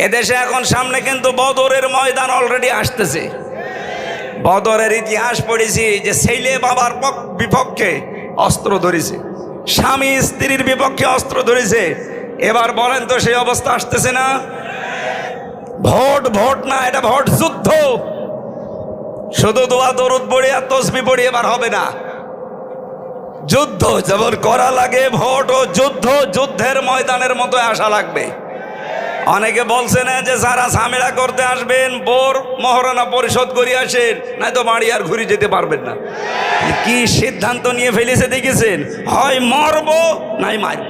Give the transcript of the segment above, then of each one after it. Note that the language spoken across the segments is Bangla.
এদেশে এখন সামনে কিন্তু বদরের ময়দান অলরেডি আসতেছে। বদরের ইতিহাস পড়েছি যে ছেলে বাবার বিপক্ষে অস্ত্র ধরেছে, স্বামী স্ত্রীর বিপক্ষে অস্ত্র ধরেছে। এবার বলেন তো সেই অবস্থা আসতেছে না? ভোট ভোট না, এটা ভোট যুদ্ধ। শুধু দোয়া দরুদ পড়ে আর তসবিহ পড়ে এবার হবে না, যুদ্ধ যেমন করা লাগে ভোট ও যুদ্ধ, যুদ্ধের ময়দানের মতো আসা লাগবে। অনেকে বলছে না যে যারা ঝামেলা করতে আসবেন বোর মহারণা পরিশোধ করে আসেন, নাই তো বাড়ি আর ঘুরে যেতে পারবেন না। কি সিদ্ধান্ত নিয়ে ফেলেছে দেখেছেন? হয় মরবো নাই মারব।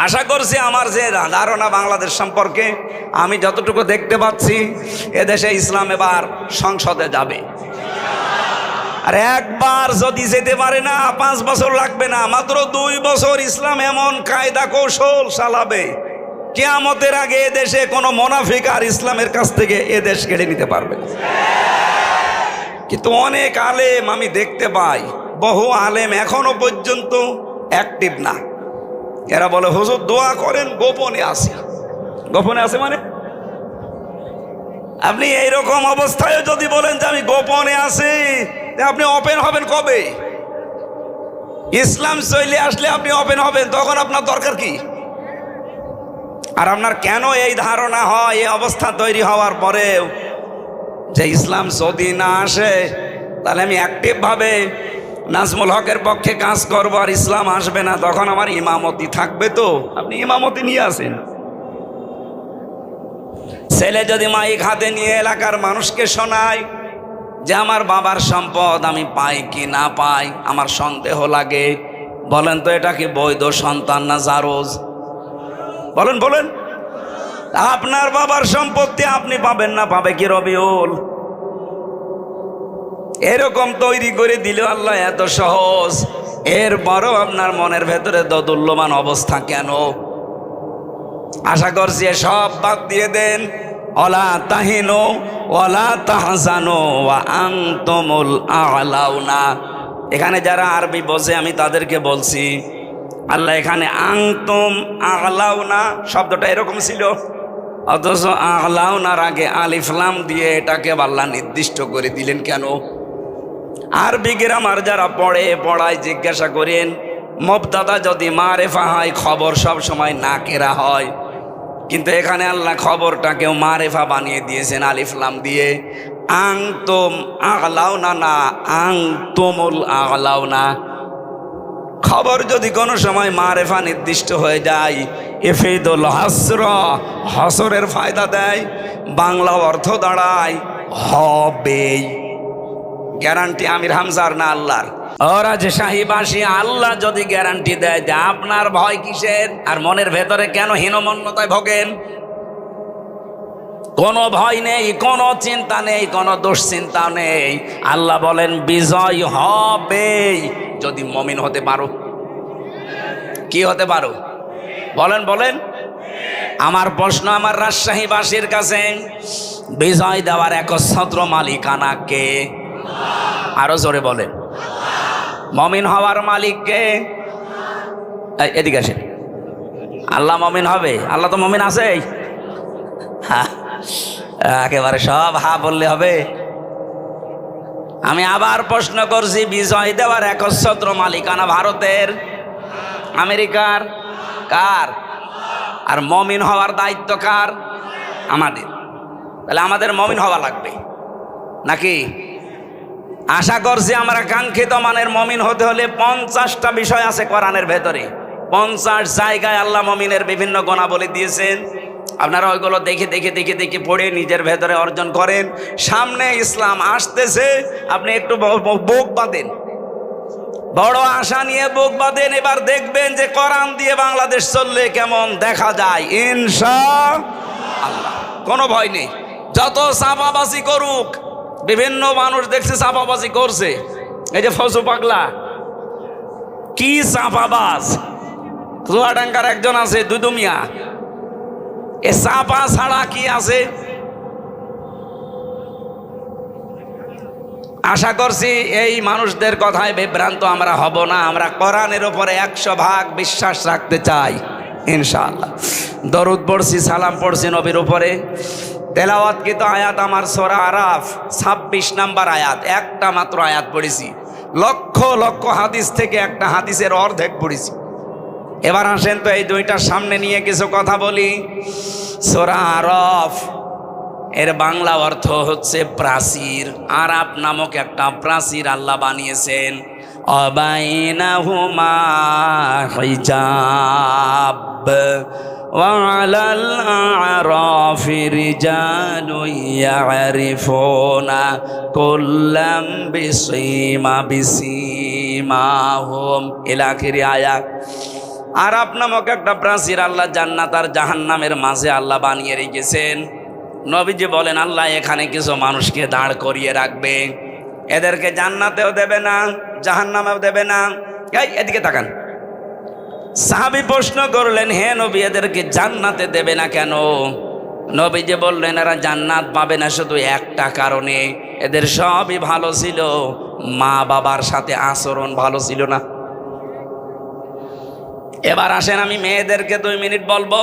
আশা করছি আমার যে ধারণা বাংলাদেশ সম্পর্কে, আমি যতটুকু দেখতে পাচ্ছি এদেশে ইসলাম এবার সংসদে যাবে। আর একবার যদি যেতে পারে না, 5 বছর লাগবে না, মাত্র 2 বছর ইসলাম এমন কায়দা কৌশল চালাবে, কিয়ামতের আগে এদেশে কোনো মুনাফিক আর ইসলামের কাছ থেকে এদেশ কেড়ে নিতে পারবে। কিন্তু অনেক আলেম আমি দেখতে পাই, বহু আলেম এখনো পর্যন্ত অ্যাক্টিভ না। এরা বলে হুজুর দোয়া করেন, গোপনে আছে। গোপনে আছে মানে আপনি এইরকম অবস্থায় যদি বলেন যে আমি গোপনে আছি, আপনি ওপেন হবেন কবে? ইসলাম চলে আসলে আপনি ওপেন হবেন, তখন আপনার দরকার কি? আর আপনার কেন এই ধারণা হয় এই অবস্থা তৈরি হওয়ার পরেও যে ইসলাম যদি না আসে তাহলে আমি অ্যাক্টিভ ভাবে নাজমুল হকের পক্ষে কাজ করবো আর ইসলাম আসবে না, তখন আমার ইমামতি থাকবে? তো আপনি ইমামতি নিয়ে আসেন। ছেলে যদি মাইক হাতে নিয়ে এলাকার মানুষকে শোনায় যে আমার বাবার সম্পদ আমি পাই কি না পাই আমার সন্দেহ লাগে, বলেন তো এটা কি বৈধ সন্তান না জারজ? বলেন বলেন, আপনার বাবার সম্পত্তি আপনি পাবেন না, পাবে কি রবিউল? এরকম তৈরি করে দিল আল্লাহ, এত সহজ। এরপরও আপনার মনের ভেতরে দোদুল্যমান অবস্থা কেন? আশা করছি সব বাদ দিয়ে দেন। ওয়ালা তাহিনু ওয়ালা তাহজানু ওয়া আনতুমুল আ'লাউনা। এখানে যারা আরবি বোঝে আমি তাদেরকে বলছি, আল্লাহ এখানে আনতুম আ'লাউনা শব্দটা এরকম ছিল, অথচ আ'লাউনার আগে আলিফ লাম দিয়ে এটাকে আল্লাহ নির্দিষ্ট করে দিলেন কেন? আরবি গ্রামার যারা পড়ায় জিজ্ঞাসা করেন, মুবতাদা যদি মারেফা হয় খবর সব সময় নাকেরা হয়, কিন্তু এখানে আল্লাহ খবরটাকেও মারেফা বানিয়ে দিয়েছেন আলিফ লাম দিয়ে। আনতুম আ'লাউনা না আনতুমুল আ'লাউনা। খবর যদি কোনো সময় মারেফা নির্দিষ্ট হয়ে যায়, ইফিদুল হাসর, হসরের ফায়দা দেয়, বাংলা অর্থ দাঁড়ায় হবেই। গ্যারান্টি আমির হামজার না আল্লাহর? ওরা যে শাহীবাসী, আল্লাহ যদি গ্যারান্টি দেয় যে আপনার ভয় কিসের আর মনের ভেতরে কেন হীনমন্যতায় ভোগেন? কোনো ভয় নেই, কোনো চিন্তা নেই, কোনো দুশ্চিন্তা নেই। আল্লাহ বলেন বিজয় হবেই যদি মুমিন হতে পারো। কি হতে পারো? বলেন বলেন। আমার প্রশ্ন আমার রাজশাহীবাসীর কাছে, বিজয় দেওয়ার একচ্ছত্র মালিকানা কে? আরো জোরে বলেন। মুমিন হওয়ার মালিক কে? এদিকে আসেন। আল্লাহ মুমিন হবে? আল্লাহ তো মুমিন আছে। একেবারে সব হা বললে হবে? আমি আবার প্রশ্ন করছি, বিজয় দেওয়ার একচ্ছত্র মালিকানা ভারতের, আমেরিকার, কার? আর মুমিন হওয়ার দায়িত্ব কার? আমাদের। তাহলে আমাদের মুমিন হওয়া লাগবে নাকি? আশা করছি আমরা কাঙ্ক্ষিত মানের মুমিন হতে হলে 50টা বিষয় আছে কোরআনের ভেতরে। 50 জায়গায় আল্লাহ মুমিনের বিভিন্ন গুণাবলী দিয়েছেন। আপনারা ওইগুলো দেখে দেখে দেখে দেখে পড়ে নিজের ভেতরে অর্জন করেন। সামনে ইসলাম আসতেছে, আপনি একটু বুক বাঁধেন, বড় আশা নিয়ে বুক বাঁধেন। এবার দেখবেন যে কোরআন দিয়ে বাংলাদেশ চললে কেমন দেখা যায় ইনশাআল্লাহ। কোনো ভয় নেই, যত চাপাবাজি করুক। বিভিন্ন মানুষ দেখছে চাপাবাজি করছে, এই যে ফজু পাগলা কি চাপাবাজ। চুয়াডাঙ্গার একজন আছে দুদু মিয়া, এ চাপা ছাড়া কি আছে? আশা করছি এই মানুষদের কথায় বিভ্রান্ত আমরা হব না। আমরা কোরআনের উপরে 100 ভাগ বিশ্বাস রাখতে চাই। ইনশাআল্লাহ। দরুদ পড়ছি, সালাম পড়ছি নবীর উপরে। তেলাওয়াতকৃত আয়াত আমার সূরা আরাফ 26 নম্বর আয়াত, একটা মাত্র আয়াত পড়েছি। লক্ষ লক্ষ হাদিস থেকে একটা হাদিসের অর্ধেক পড়েছি। এবার আসেন তো এই দুইটার সামনে নিয়ে কিছু কথা বলি। সূরা আরাফ এর বাংলা অর্থ হচ্ছে প্রাচীর। আরাফ নামক একটা প্রাচীর আল্লাহ বানিয়েছেন। অবাইনাহুমা হিজাব وعلى الأعراف رجال يعرفون كلا بسيماهم إلى آخر آيات। আরাফ নামক একটা প্রাচীর আল্লাহ জান্নাত আর জাহান্নামের মাঝে আল্লাহ বানিয়ে রেখেছেন। নবীজি বলেন আল্লাহ এখানে কিছু মানুষকে দাঁড় করিয়ে রাখবে, এদেরকে জান্নাতেও দেবে না, জাহান্নামেও দেবে না। এই এদিকে তাকান। সাহাবী প্রশ্ন করলেন, হে নবী এদেরকে জান্নাতে দেবে না কেন? নবীজি বললেন এরা জান্নাত পাবে না শুধু একটা কারণে, এদের সবই ভালো ছিল, মা বাবার সাথে আচরণ ভালো ছিল না। এবার আসেন আমি মেয়েদেরকে 2 মিনিট বলবো।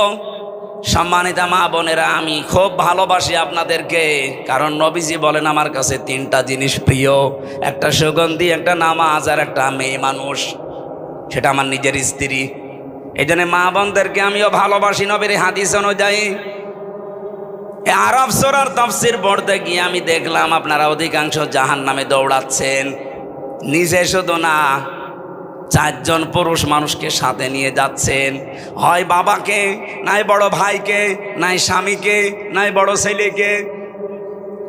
সম্মানিতা মা বোনেরা, আমি খুব ভালোবাসি আপনাদেরকে, কারণ নবীজি বলেন আমার কাছে 3টা জিনিস প্রিয়, একটা সুগন্ধি, একটা নামাজ, আর একটা মেয়ে মানুষ, সেটা আমার নিজের স্ত্রী। এই জন্য মা বোনদেরকে আমিও ভালোবাসি নবীর হাদিস অনুযায়ী। আরাফ সূরার তাফসীর পড়তে গিয়ে আমি দেখলাম আপনারা অধিকাংশ জাহান্নামে দৌড়াচ্ছেন। নিজে শুধু না, 4 জন পুরুষ মানুষকে সাথে নিয়ে যাচ্ছেন, হয় বাবাকে, নাই বড় ভাইকে, নাই স্বামীকে, নাই বড় ছেলেকে।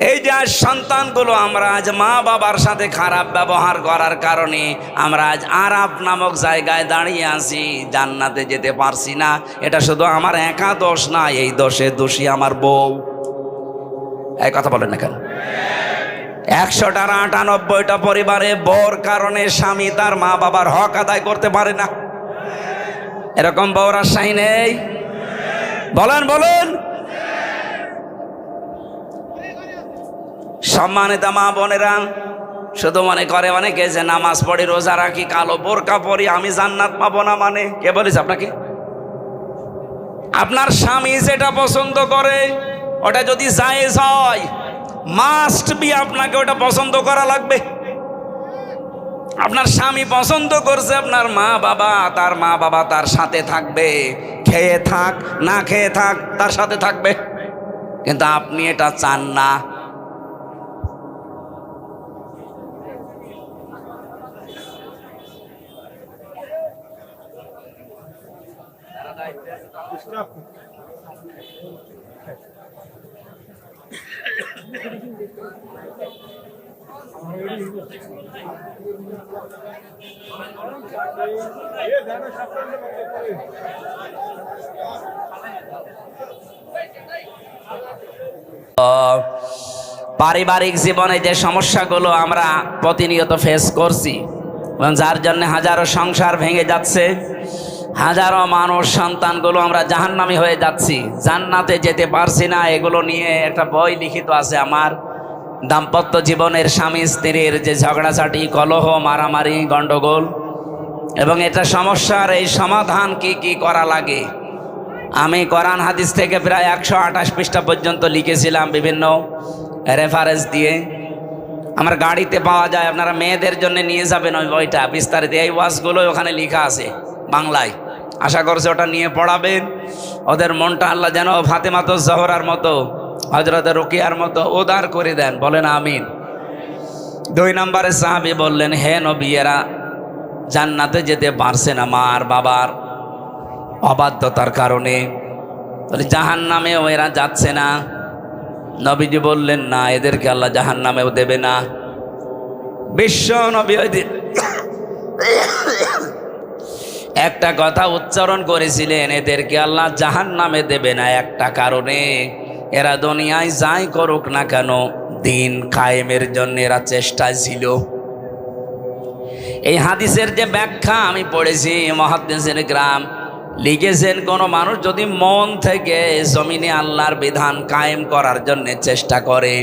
এই যে আজ সন্তানগুলো আমরা আজ মা বাবার সাথে খারাপ ব্যবহার করার কারণে আমরা আজ আরাফ নামক জায়গায় দাঁড়িয়ে আছি, জান্নাতে যেতে পারছি না। এটা শুধু আমার একা দোষ না, এই দোষে দোষী আমার বউ। এই কথা বলেন না কেন? 100টার 98টা পরিবারে বউর কারণে স্বামী তার মা বাবার হক আদায় করতে পারে না। এরকম বউর আশাই নেই? বলেন বলেন। সম্মানিত মা বোনেরা, শুধু মনে করে অনেকে যে নামাজ পড়ি, রোজা রাখি, কালো বোরকা পরি, আমি জান্নাত পাবো না। মানে কে বলেছে আপনাকে? আপনার স্বামী যেটা পছন্দ করে ওটা যদি জায়েজ হয়, মাস্ট বি আপনাকে ওটা পছন্দ করা লাগবে। আপনার স্বামী পছন্দ করছে আপনার মা বাবা, তার মা বাবা তার সাথে থাকবে, খেয়ে থাক না খেয়ে থাক তার সাথে থাকবে। কিন্তু আপনি এটা চান না। পারিবারিক জীবনে যে সমস্যাগুলো আমরা প্রতিনিয়ত ফেস করছি, যার জন্য হাজারো সংসার ভেঙে যাচ্ছে, হাজারো মানুষ সন্তানগুলো আমরা জাহান্নামী হয়ে যাচ্ছি, জান্নাতে যেতে পারছি না, এগুলো নিয়ে একটা বই লিখিত আছে আমার। দাম্পত্য জীবনের স্বামী স্ত্রীর যে ঝগড়াঝাটি, কলহ, মারামারি, গন্ডগোল, এবং এটা সমস্যার এই সমাধান কি কি করা লাগে। আমি কোরআন হাদিস থেকে প্রায় 128 পৃষ্ঠা পর্যন্ত লিখেছিলাম বিভিন্ন রেফারেন্স দিয়ে। আমার গাড়িতে পাওয়া যায়, আপনারা মেয়েদের জন্য নিয়ে যাবেন ওই বইটা বিস্তারিত। এই ওয়াজগুলো ওখানে লেখা আছে বাংলায়। আশা করছি ওটা নিয়ে পড়াবেন। ওদের মনটা আল্লাহ যেন ফাতেমাতুজ জোহরার মতো, হযরত রুকিয়ার মতো উদার করে দেন। বলেন আমিন। 2 নম্বরে সাহাবী বললেন, হে নবী এরা জান্নাতে যেতে পারছে না মার বাবার অবাধ্যতার কারণে, তাহলে জাহান্নামেও এরা যাচ্ছে না। নবীজি বললেন, না, এদেরকে আল্লাহ জাহান্নামেও দেবে না। বিশ্ব নবী একটা কথা উচ্চারণ করেছিলেন, এদেরকে আল্লাহ জাহান্নামে দেবে না একটা কারণে, এরা দুনিয়ায় যাই করুক না কেন দিন কায়েমের জন্য এরা চেষ্টায় ছিল। এই হাদিসের যে ব্যাখ্যা আমি পড়েছি, মুহাদ্দিসিন কিরাম লিখেছেন, কোনো মানুষ যদি মন থেকে জমিনে আল্লাহর বিধান কায়েম করার জন্য চেষ্টা করে,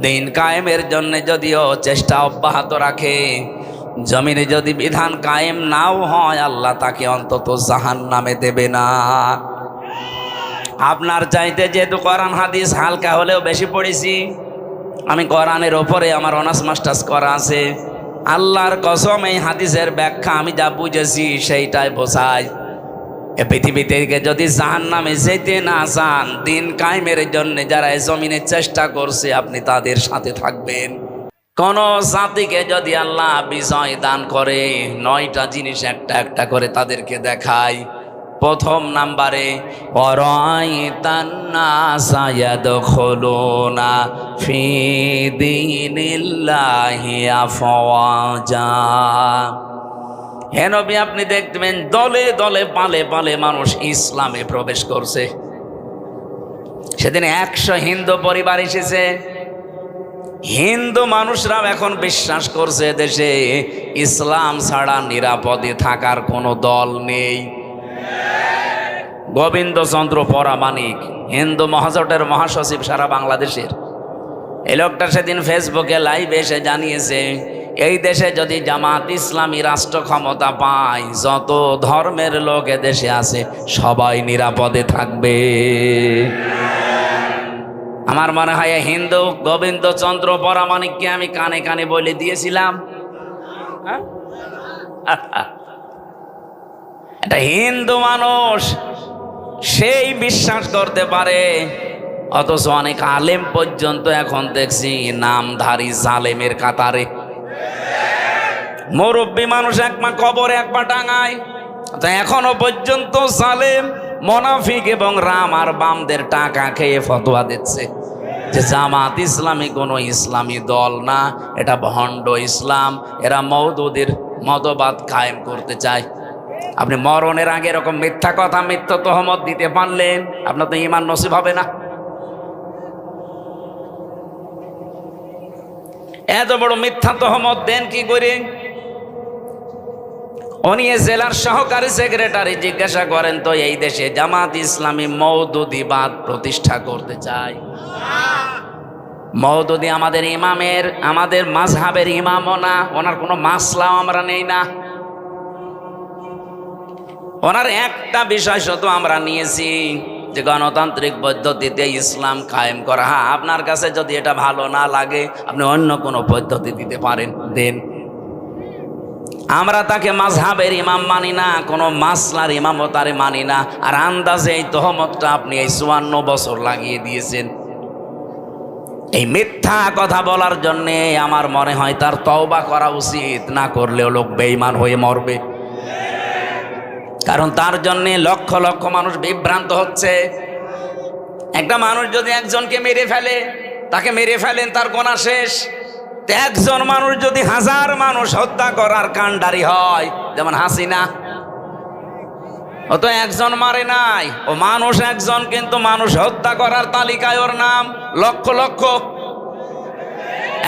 দিন কায়েমের জন্য যদিও চেষ্টা অব্যাহত রাখে, জমিনে যদি বিধান কায়েম নাও হয় আল্লাহ তাকে অন্তত জাহান্নামে দেবে না। আপনার চাইতে যেহেতু কোরআন হাদিস হালকা হলেও বেশি পড়েছি, আমি কোরআনের ওপরে আমার অনার্স মাস্টার্স করা আছে, আল্লাহর কসম এই হাদিসের ব্যাখ্যা আমি যা বুঝেছি সেইটাই বোঝাই। এ পৃথিবী থেকে যদি জাহান্নামে যেতে না চান, দিন কায়েমের জন্য যারা এই জমিনে চেষ্টা করছে আপনি তাদের সাথে থাকবেন। কোন জাতিকে যদি আল্লাহ বিজয় দান করে 9টা জিনিস একটা একটা করে তাদেরকে দেখায়। প্রথম নাম্বারে ওয়ারাইতান নাসা ইয়াদখুলুনা ফি দীনিল্লাহি আফওয়াজা। হে নবী, আপনি দেখবেন দলে দলে পালে পালে মানুষ ইসলামে প্রবেশ করছে। সেদিন 100 হিন্দু পরিবার এসেছে। হিন্দু মানুষরাও এখন বিশ্বাস করছে দেশে ইসলাম ছাড়া নিরাপদে থাকার কোনো দল নেই। গোবিন্দচন্দ্র পরামানিক, হিন্দু মহাজোটের মহাসচিব সারা বাংলাদেশের, এই লোকটা সেদিন ফেসবুকে লাইভে এসে জানিয়েছে এই দেশে যদি জামাত ইসলামী রাষ্ট্র ক্ষমতা পায়, যত ধর্মের লোক এদেশে আছে সবাই নিরাপদে থাকবে। আমার মনে হয় হিন্দু গোবিন্দচন্দ্র পরামানিককে আমি কানে কানে বলে দিয়েছিলাম। এটা হিন্দু মানুষ, সেই বিশ্বাস করতে পারে, অথচ অনেক আলেম পর্যন্ত এখন দেখছি নামধারী জালেমের কাতারে। মুরব্বী মানুষ একমা কবরে একবার টাঙায়, এখনো পর্যন্ত জালেম মুনাফিক এবং রাম আর বামদের টাকা খেয়ে ফতোয়া দিচ্ছে যে জামাত ইসলামী কোনো ইসলামী দল না, এটা ভণ্ড ইসলাম, এরা মওদুদের মতবাদ কায়েম করতে চায়। আপনি মরণের আগে এরকম মিথ্যা কথা, মিথ্যা তহমত দিতে পারলেন, আপনার তো ঈমান নসিব হবে না। এত বড় মিথ্যা তহমত দেন কি করে? উনি জেলার সহকারী সেক্রেটারি, জিজ্ঞাসা করেন তো এই দেশে জামাত ইসলামী মওদুদিবাদ প্রতিষ্ঠা করতে চায়। মওদুদি আমাদের ইমামের, আমাদের মাযহাবের ইমামও না, ওনার কোনো মাসলাও আমরা নেই না। ওনার একটা বিষয় শুধু আমরা নিয়েছি যে গণতান্ত্রিক পদ্ধতিতে ইসলাম কায়েম করা। হ্যাঁ, আপনার কাছে যদি এটা ভালো না লাগে আপনি অন্য কোনো পদ্ধতি দিতে পারেন, দেন। আমরা তাকে মাযহাবের ইমাম মানি না, কোনো মাসলার ইমামও তারে মানি না। আর আন্দাজে এই তহমতটা আপনি এই 54 বছর লাগিয়ে দিয়েছেন। এই মিথ্যা কথা বলার জন্যে আমার মনে হয় তার তওবা করা উচিত, না করলেও লোক বেঈমান হয়ে মরবে। কারণ তার জন্য লক্ষ লক্ষ মানুষ বিভ্রান্ত হচ্ছে। একটা মানুষ যদি একজনকে মেরে ফেলে, তাকে মেরে ফেলেন, তার গোনা শেষ। একজন মানুষ যদি 1000 মানুষ হত্যা করার কাণ্ডারি হয়, যেমন হাসিনা, ও তো একজন মারে নাই, ও মানুষ একজন, কিন্তু মানুষ হত্যা করার তালিকায় ওর নাম লক্ষ লক্ষ।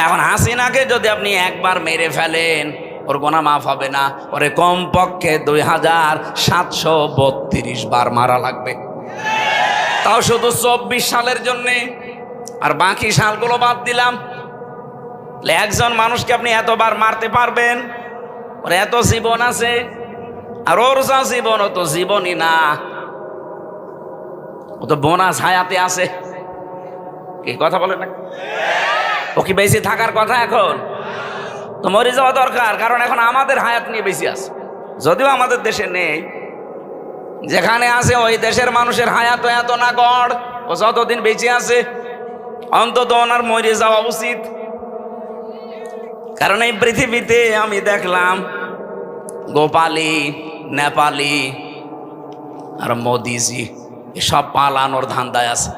এখন হাসিনাকে যদি আপনি একবার মেরে ফেলেন, ওর গোনা মাফ হবে না, ওরে কমপক্ষে 2732 বার মারা লাগবে, তাও শুধু 24 সালের জন্যে। আর বাকি সালগুলো বাদ দিলাম। একজন মানুষকে আপনি এতবার মারতে পারবেন? ওর এত জীবন আছে, আর ওর যা জীবন ও তো জীবনই না, ও তো বোনাস হায়াতে আছে। কি কথা বলে না? ও কি বেশি থাকার কথা? এখন তো মরে যাওয়া দরকার, কারণ এখন আমাদের হায়াত নিয়ে বেশি আছে। যদিও আমাদের দেশে নেই, যেখানে আছে ওই দেশের মানুষের হায়াত এত না গড়, ও যতদিন বেঁচে আছে অন্তত ওনার মরে যাওয়া উচিত। কারণ এই পৃথিবীতে আমি দেখলাম গোপালী, নেপালি আর মোদিজি এসব পালানোর ধান্দায় আছে।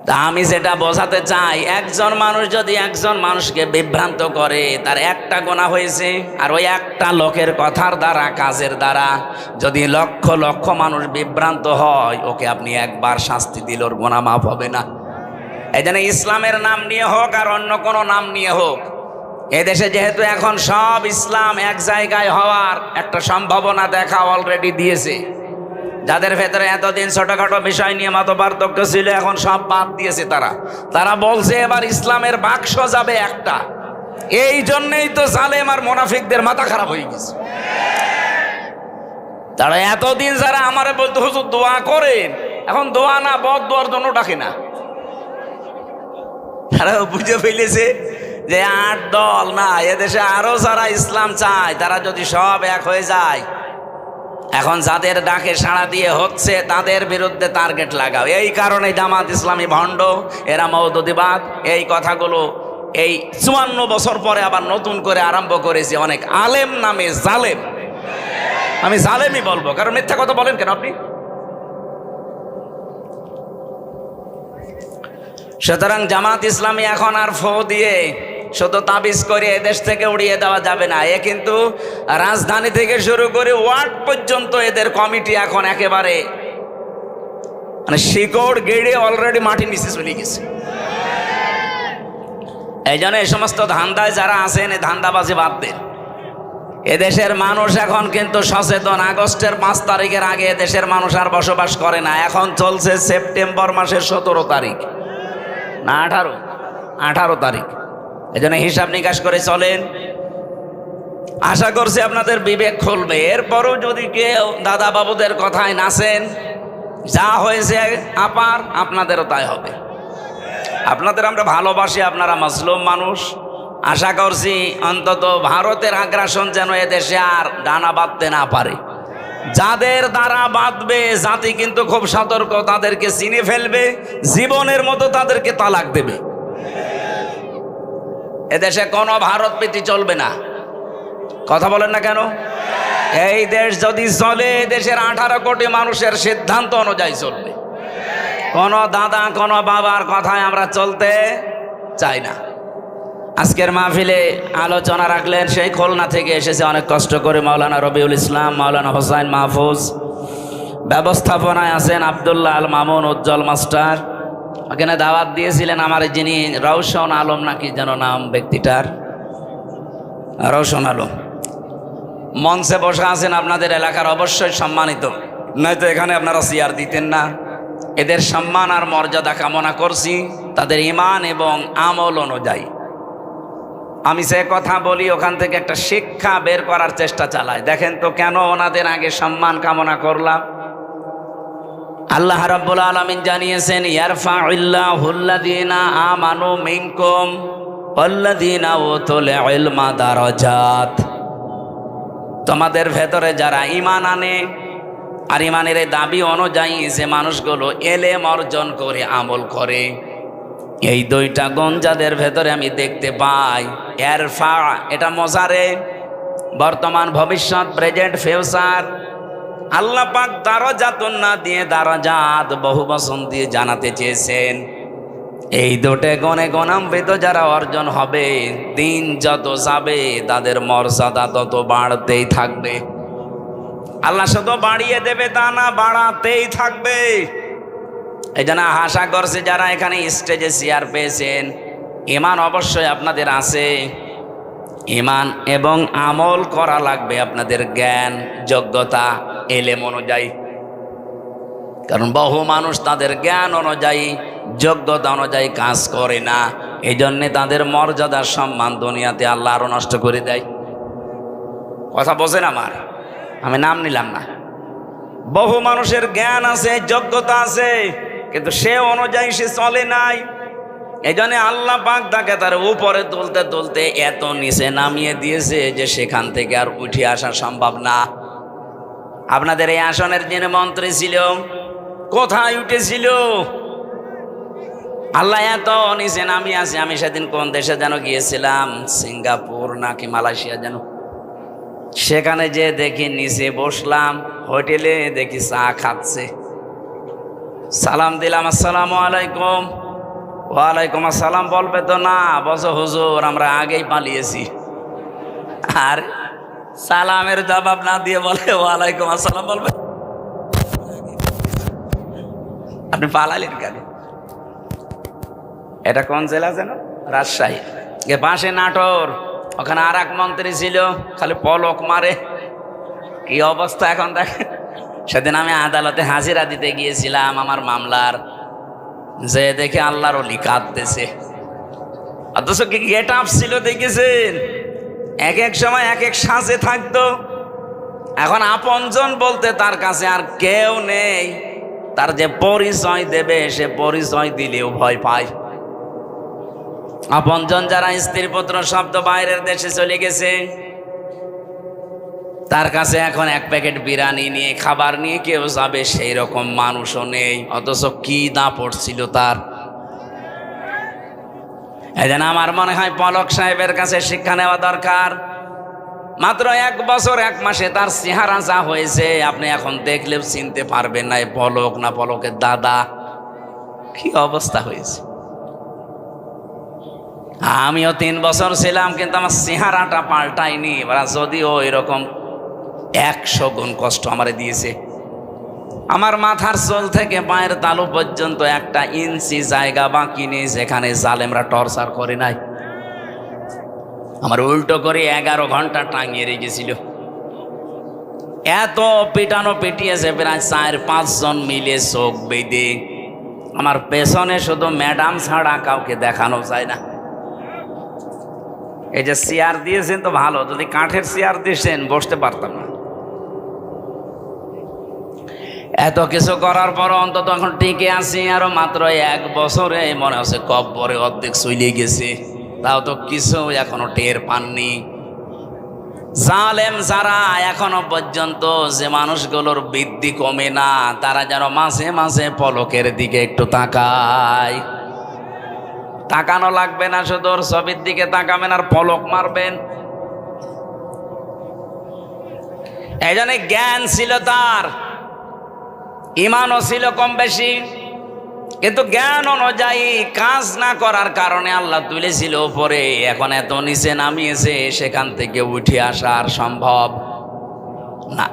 তা আমি যেটা বোঝাতে চাই, একজন মানুষ যদি একজন মানুষকে বিভ্রান্ত করে, তার একটা গোনা হয়েছে। আর ওই একটা লোকের কথার দ্বারা, কাজের দ্বারা যদি লক্ষ লক্ষ মানুষ বিভ্রান্ত হয়, ওকে আপনি একবার শাস্তি দিলে ওর গোনা মাফ হবে না। এই জন্য ইসলামের নাম নিয়ে হোক আর অন্য কোনো নাম নিয়ে হোক, এদেশে যেহেতু এখন সব ইসলাম এক জায়গায় হওয়ার একটা সম্ভাবনা দেখা অলরেডি দিয়েছে। যাদের ভেতরে এতদিন ছোটখাটো বিষয় নিয়ে মত পার্থক্য ছিল, এখন সব বাদ দিয়েছে। তারা বলছে এবার ইসলামের বাক্স যাবে একটা, এই জন্যই তো জালেম আর মুনাফিকদের মাথা খারাপ হয়ে গেছে। তারা এতদিন যারা আমারে বলতো হুজুর দোয়া করেন, এখন দোয়া না বদ দোয়ার জন্য ডাকে না। তারা বুঝে ফেলেছে যে 8 দল না, এদেশে আরো যারা ইসলাম চায় তারা যদি সব এক হয়ে যায়, এখন যাদের ডাকে সাড়া দিয়ে হচ্ছে তাদের বিরুদ্ধে টার্গেট লাগাও। এই কারণে জামাত ইসলামী ভণ্ড, এরা মওদুদিবাদ, এই কথাগুলো এই 54 বছর পরে আবার নতুন করে আরম্ভ করেছে অনেক আলেম নামে জালেম। আমি জালেমই বলবো, কারণ মিথ্যা কথা বলেন কেন আপনি? সুতরাং জামাত ইসলামী এখন আর ফো দিয়ে শুধু তাবিজ করে এদেশ থেকে উড়িয়ে দেওয়া যাবে না। এ কিন্তু রাজধানী থেকে শুরু করে ওয়ার্ড পর্যন্ত এদের কমিটি এখন একেবারে মানে শিকড় গেড়ে অলরেডি মাটি নিচে চলে গেছে। এই জন্য এই সমস্ত ধান্দায় যারা আছেন, এই ধান্দাবাজি বাদ দেন। এদেশের মানুষ এখন কিন্তু সচেতন। আগস্টের 5 তারিখের আগে এদেশের মানুষ আর বসবাস করে না। এখন চলছে সেপ্টেম্বর মাসের 17 তারিখ না 18 তারিখ। এই জন্য হিসাব নিকাশ করে চলেন। আশা করছি আপনাদের বিবেক খুলবে। এরপরও যদি কেউ দাদা বাবুদের কথায় নাচেন, যা হয়েছে আপার আপনাদেরও তাই হবে। আপনাদের আমরা ভালোবাসি, আপনারা মাজলুম মানুষ। আশা করছি অন্তত ভারতের আগ্রাসন যেন এদেশে আর ডানা বাঁধতে না পারে। যাদের দ্বারা বাঁধবে জাতি কিন্তু খুব সতর্ক, তাদেরকে চিনে ফেলবে, জীবনের মতো তাদেরকে তালাক দেবে। এদেশে কোনো ভারত প্রীতি চলবে না। কথা বলেন না কেন? এই দেশ যদি চলে, দেশের 18 কোটি মানুষের সিদ্ধান্ত অনুযায়ী চলবে। কোন দাদা কোন বাবার কথায় আমরা চলতে চাই না। আজকের মাহফিলে আলোচনা রাখলেন সেই খুলনা থেকে এসেছে অনেক কষ্ট করে মাওলানা রবিউল ইসলাম, মাওলানা হোসাইন মাহফুজ। ব্যবস্থাপনায় আছেন আব্দুল্লাহ আল মামুন উজ্জ্বল মাস্টার। ওখানে দাওয়াত দিয়েছিলেন আমার যিনি রওশন আলম নাকি যেন নাম ব্যক্তিটার, রওশন আলম। মঞ্চে বসে আছেন, আপনাদের এলাকার অবশ্যই সম্মানিত, নয়তো এখানে আপনারা চেয়ার দিতেন না। এদের সম্মান আর মর্যাদা কামনা করছি তাদের ঈমান এবং আমল অনুযায়ী। আমি সে কথা বলি, ওখান থেকে একটা শিক্ষা বের করার চেষ্টা চালাই। দেখেন তো কেন ওনাদের আগে সম্মান কামনা করলাম। আল্লাহ রাব্বুল আলামিন জানিয়েছেন, ইয়ারফাউল্লাহুল্লাযীনা আমানু মিনকুম ওয়াল্লাযীনা উতুল ইলমা দারাজাত। তোমাদের ভেতরে যারা ঈমান আনে আর ঈমানের দাবি অনুযায়ী যে মানুষগুলো এলেম অর্জন করে আমল করে, এই 2টা গুণ যাদের ভেতরে আমি দেখতে পাই। ইয়ারফা এটা মজারে, বর্তমান ভবিষ্যৎ, প্রেজেন্ট ফিউচার। আল্লাহ পাক দারাজাতুন না দিয়ে দারাজাত বহু বচন দিয়ে জানাতে চেয়েছেন। এই 2টে গুণে গুণান্বিত যারা অর্জন হবে, দিন যত যাবে তাদের মর্যাদা তত বাড়তেই থাকবে। আল্লাহ শুধু বাড়িয়ে দেবে তা না, বাড়াতেই থাকবে। এই জন্য আশা করছে যারা এখানে স্টেজে চেয়ার পেয়েছেন, ঈমান অবশ্যই আপনাদের আছে। ঈমান এবং আমল করা লাগবে আপনাদের জ্ঞান যোগ্যতা এলেম অনুযায়ী। কারণ বহু মানুষ তাদের জ্ঞান অনুযায়ী যোগ্যতা অনুযায়ী কাজ করে না, এই জন্যে তাদের মর্যাদার সম্মান দুনিয়াতে আল্লাহ আরো নষ্ট করে দেয়। কথা বোঝেন আমার? আমি নাম নিলাম না। বহু মানুষের জ্ঞান আছে, যোগ্যতা আছে, কিন্তু সে অনুযায়ী সে চলে নাই। এই জন্য আল্লাহ পাক তাকে তার উপরে তুলতে তুলতে এত নিচে নামিয়ে দিয়েছে যে সেখান থেকে আর উঠে আসা সম্ভব না। আপনাদের এই আসনের যিনি মন্ত্রী ছিল, কোথায় উঠেছিল? আল্লাহ এত নিচে নামিয়ে আছে। আমি সেদিন কোন দেশে যেন গিয়েছিলাম, সিঙ্গাপুর নাকি মালয়েশিয়া যেন, সেখানে যে দেখি নিচে বসলাম, হোটেলে দেখি চা খাচ্ছে। সালাম দিলাম, আসসালামু আলাইকুম। ওয়ালাইকুম আসসালাম বলবে তো না, বলছো হুজুর আমরা আগেই পালিয়েছি। আর সালামের জবাব না দিয়ে বলে ওয়ালাইকুম আসসালাম বলবে। আপনি পালালেন কেন? এটা কোন জেলা যেন? রাজশাহী। এ পাশে নাটোর, ওখানে আর এক মন্ত্রী ছিল, খালি পলক মারে। কি অবস্থা এখন দেখেন। সেদিন আমি আদালতে হাজিরা দিতে গিয়েছিলাম আমার মামলার, যে দেখে আল্লাহর ওলি কাঁদতেছে। অথচ কি গেট আপ ছিল দেখেছেন, এক এক সময় এক এক সাজে থাকতো। এখন আপনজন বলতে তার কাছে আর কেউ নেই, তার যে পরিচয় দেবে সে পরিচয় দিলেও ভয় পায়। আপনজন যারা স্ত্রী পুত্র শব্দ বাইরের দেশে চলে গেছে, তার কাছে এখন এক প্যাকেট বিরিয়ানি নিয়ে খাবার নিয়ে কেউ যাবে সেই রকম মানুষও নেই। অথচ কি দাপট ছিল তার। এই জন্য আমার মনে হয় পলক সাহেবের কাছে শিক্ষা নেওয়া দরকার। মাত্র 1 বছর 1 মাসে তার চেহারা যা হয়েছে আপনি এখন দেখলেও চিনতে পারবেন না পলক না পলকের দাদা। কি অবস্থা হয়েছে। আমিও 3 বছর ছিলাম, কিন্তু আমার চেহারাটা পাল্টায়নি। যদিও এরকম 100 গুণ কষ্ট আমারে দিয়েছে। আমার মাথার চুল থেকে পায়ের তালু পর্যন্ত 1 ইঞ্চি জায়গা বাকি নেই যেখানে জালেমরা টর্চার করে নাই। আমার উল্টো করে 11 ঘন্টা টাঙিয়ে রেখেছিল। এত পিটানো পিটিয়েছে, প্রায় 4-5 জন মিলে চোখ বেঁধে। আমার পেছনে শুধু ম্যাডাম ছাড়া কাউকে দেখানো যায় না। এই যে চেয়ার দিয়েছেন তো ভালো, যদি কাঠের চেয়ার দিয়েছেন বসতে পারতাম না। এত কিছু করার পর অন্তত এখন টিকে আছি। আরো মাত্র 1 বছরে মনে হচ্ছে কব্বরে অর্ধেক চলে গেছে, তাও তো কিছু এখনো টের পাননি। জালেম যারা এখনো পর্যন্ত, যে মানুষগুলোর বৃদ্ধি কমে না, তারা যেন মাঝে মাঝে পলকের দিকে একটু তাকায়। তাকানো লাগবে না, শুধু ওর ছবির দিকে তাকাবেন আর পলক মারবেন। এই জন্য জ্ঞান ছিল তার, ইমানও ছিল কম বেশি, কিন্তু জ্ঞান অনুযায়ী কাজ না করার কারণে আল্লাহ তুলেছিল উপরে। এখন এত নিচে নামিয়েছে, সেখান থেকে উঠে আসা আর সম্ভব না।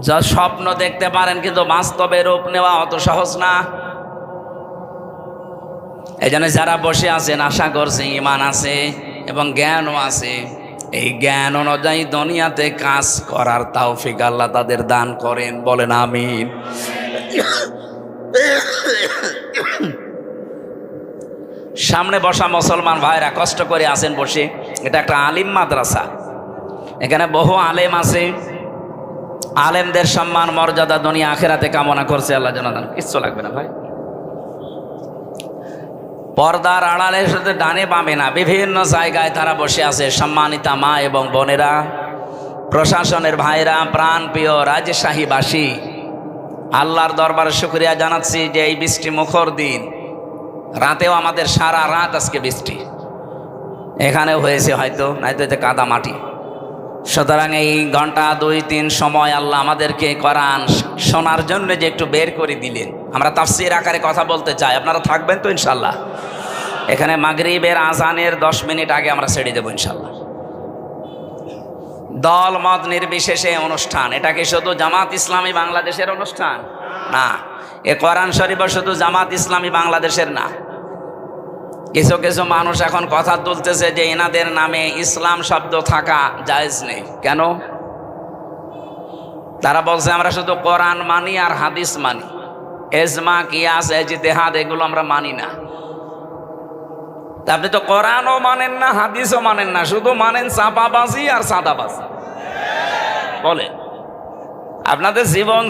যা স্বপ্ন দেখতে পারেন, কিন্তু বাস্তবে রূপ নেওয়া অত সহজ না। এই জন্য যারা বসে আছেন আশা করছে ইমান আছে এবং জ্ঞানও আছে। এই জ্ঞান অনুযায়ী দুনিয়াতে কাজ করার তৌফিক আল্লাহ তাদের দান করেন, বলেন আমিন। সামনে বসা মুসলমান ভাইরা কষ্ট করে আছেন বসে। এটা একটা আলিম মাদ্রাসা, এখানে বহু আলেম আছে। আলেমদের সম্মান মর্যাদা দুনিয়া আখেরাতে কামনা করছে আল্লাহ যেন দান। কিচ্ছু লাগবে না ভাই। পর্দার আড়ালের সাথে ডানে বামে না, বিভিন্ন জায়গায় তারা বসে আছে। সম্মানিতা মা এবং বোনেরা, প্রশাসনের ভাইরা, প্রাণ প্রিয় রাজশাহীবাসী, আল্লাহর দরবারে শুকরিয়া জানাচ্ছি যে এই বৃষ্টি মুখর দিন, রাতেও আমাদের সারা রাত আজকে বৃষ্টি এখানেও হয়েছে, হয়তো নয়তো এতে কাদা মাটি। সুতরাং এই ঘন্টা 2-3 সময় আল্লাহ আমাদেরকে কোরআন শোনার জন্য যে একটু বের করে দিলেন। আমরা তাফসীর আকারে কথা বলতে চাই, আপনারা থাকবেন তো ইনশাল্লাহ। এখানে মাগরিবের আজানের 10 মিনিট আগে আমরা ছেড়ে দেবো ইনশাল্লাহ। দল মত নির্বিশেষে অনুষ্ঠান। এটা কি শুধু জামাত ইসলামী বাংলাদেশের অনুষ্ঠান না, এ কোরআন শরীফ শুধু জামাত ইসলামী বাংলাদেশের না। কিছু কিছু মানুষ এখন কথা তুলতেছে যে এনাদের নামে ইসলাম শব্দ থাকা জায়েজ নেই। কেন? তারা বলছে আমরা শুধু কোরআন মানি আর হাদিস মানি, এজমা কিয়াস ইজতিহাদ এগুলো আমরা মানি না। তা আপনি তো কোরআনও মানেন না, হাদিসও মানেন না, শুধু মানেন চাপাবাজি আর সাদাবাজি। বলে আপনাদের জীবন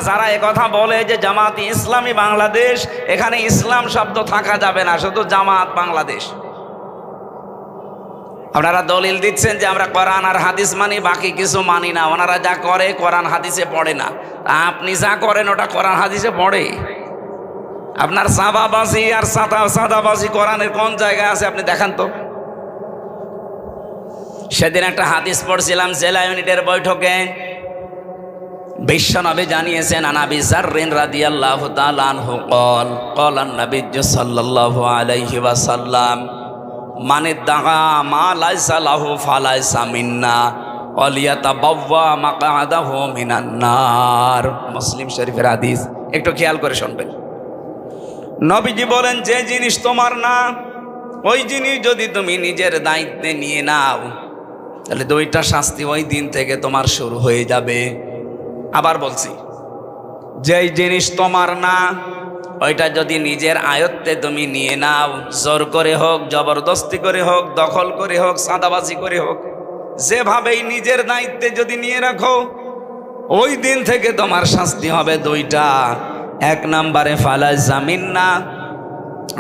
যারা একথা বলে যে জামাত ইসলামী বাংলাদেশ, এখানে ইসলাম শব্দ থাকা যাবে না, শুধু জামাত বাংলাদেশ। আপনারা দলিল দিচ্ছেন যে আমরা কোরআন আর হাদিস মানি, বাকি কিছু মানি না। ওনারা যা করে কোরআন হাদিসে পড়ে না, আপনি যা করেন ওটা কোরআন হাদিসে পড়ে। আপনার চাঁদাবাজি আর সাদাবাজি কোরআনের কোন জায়গায় আছে আপনি দেখান তো। সেদিন একটা হাদিস পড়ছিলাম জেলা ইউনিটের বৈঠকে, বিশ্বনবী জানিয়েছেন আনাবি যাররিন রাদিয়াল্লাহু তাআলা আনহু قال قال النبي صلى الله عليه وسلم من ادعى ما ليس له فليس منا وليتبوأ مقعده من النار। মুসলিম শরীফের হাদিস, একটু খেয়াল করে শুনবেন। নবীজি বলেন যে জিনিস তোমার না, ওই জিনিস যদি তুমি নিজের দায়িত্বে নিয়ে নাও, তাহলে 2টা শাস্তি ওই দিন থেকে তোমার শুরু হয়ে যাবে। আবার বলছি, যেই জিনিস তোমার না ওইটা যদি নিজের আয়ত্তে তুমি নিয়ে নাও, জোর করে হোক, জবরদস্তি করে হোক, দখল করে হোক, সাদাবাজি করে হোক, যেভাবেই নিজের দায়িত্বে যদি নিয়ে রাখো, ওই দিন থেকে তোমার শাস্তি হবে দুইটা। এক নম্বরে ফালা জামিন না,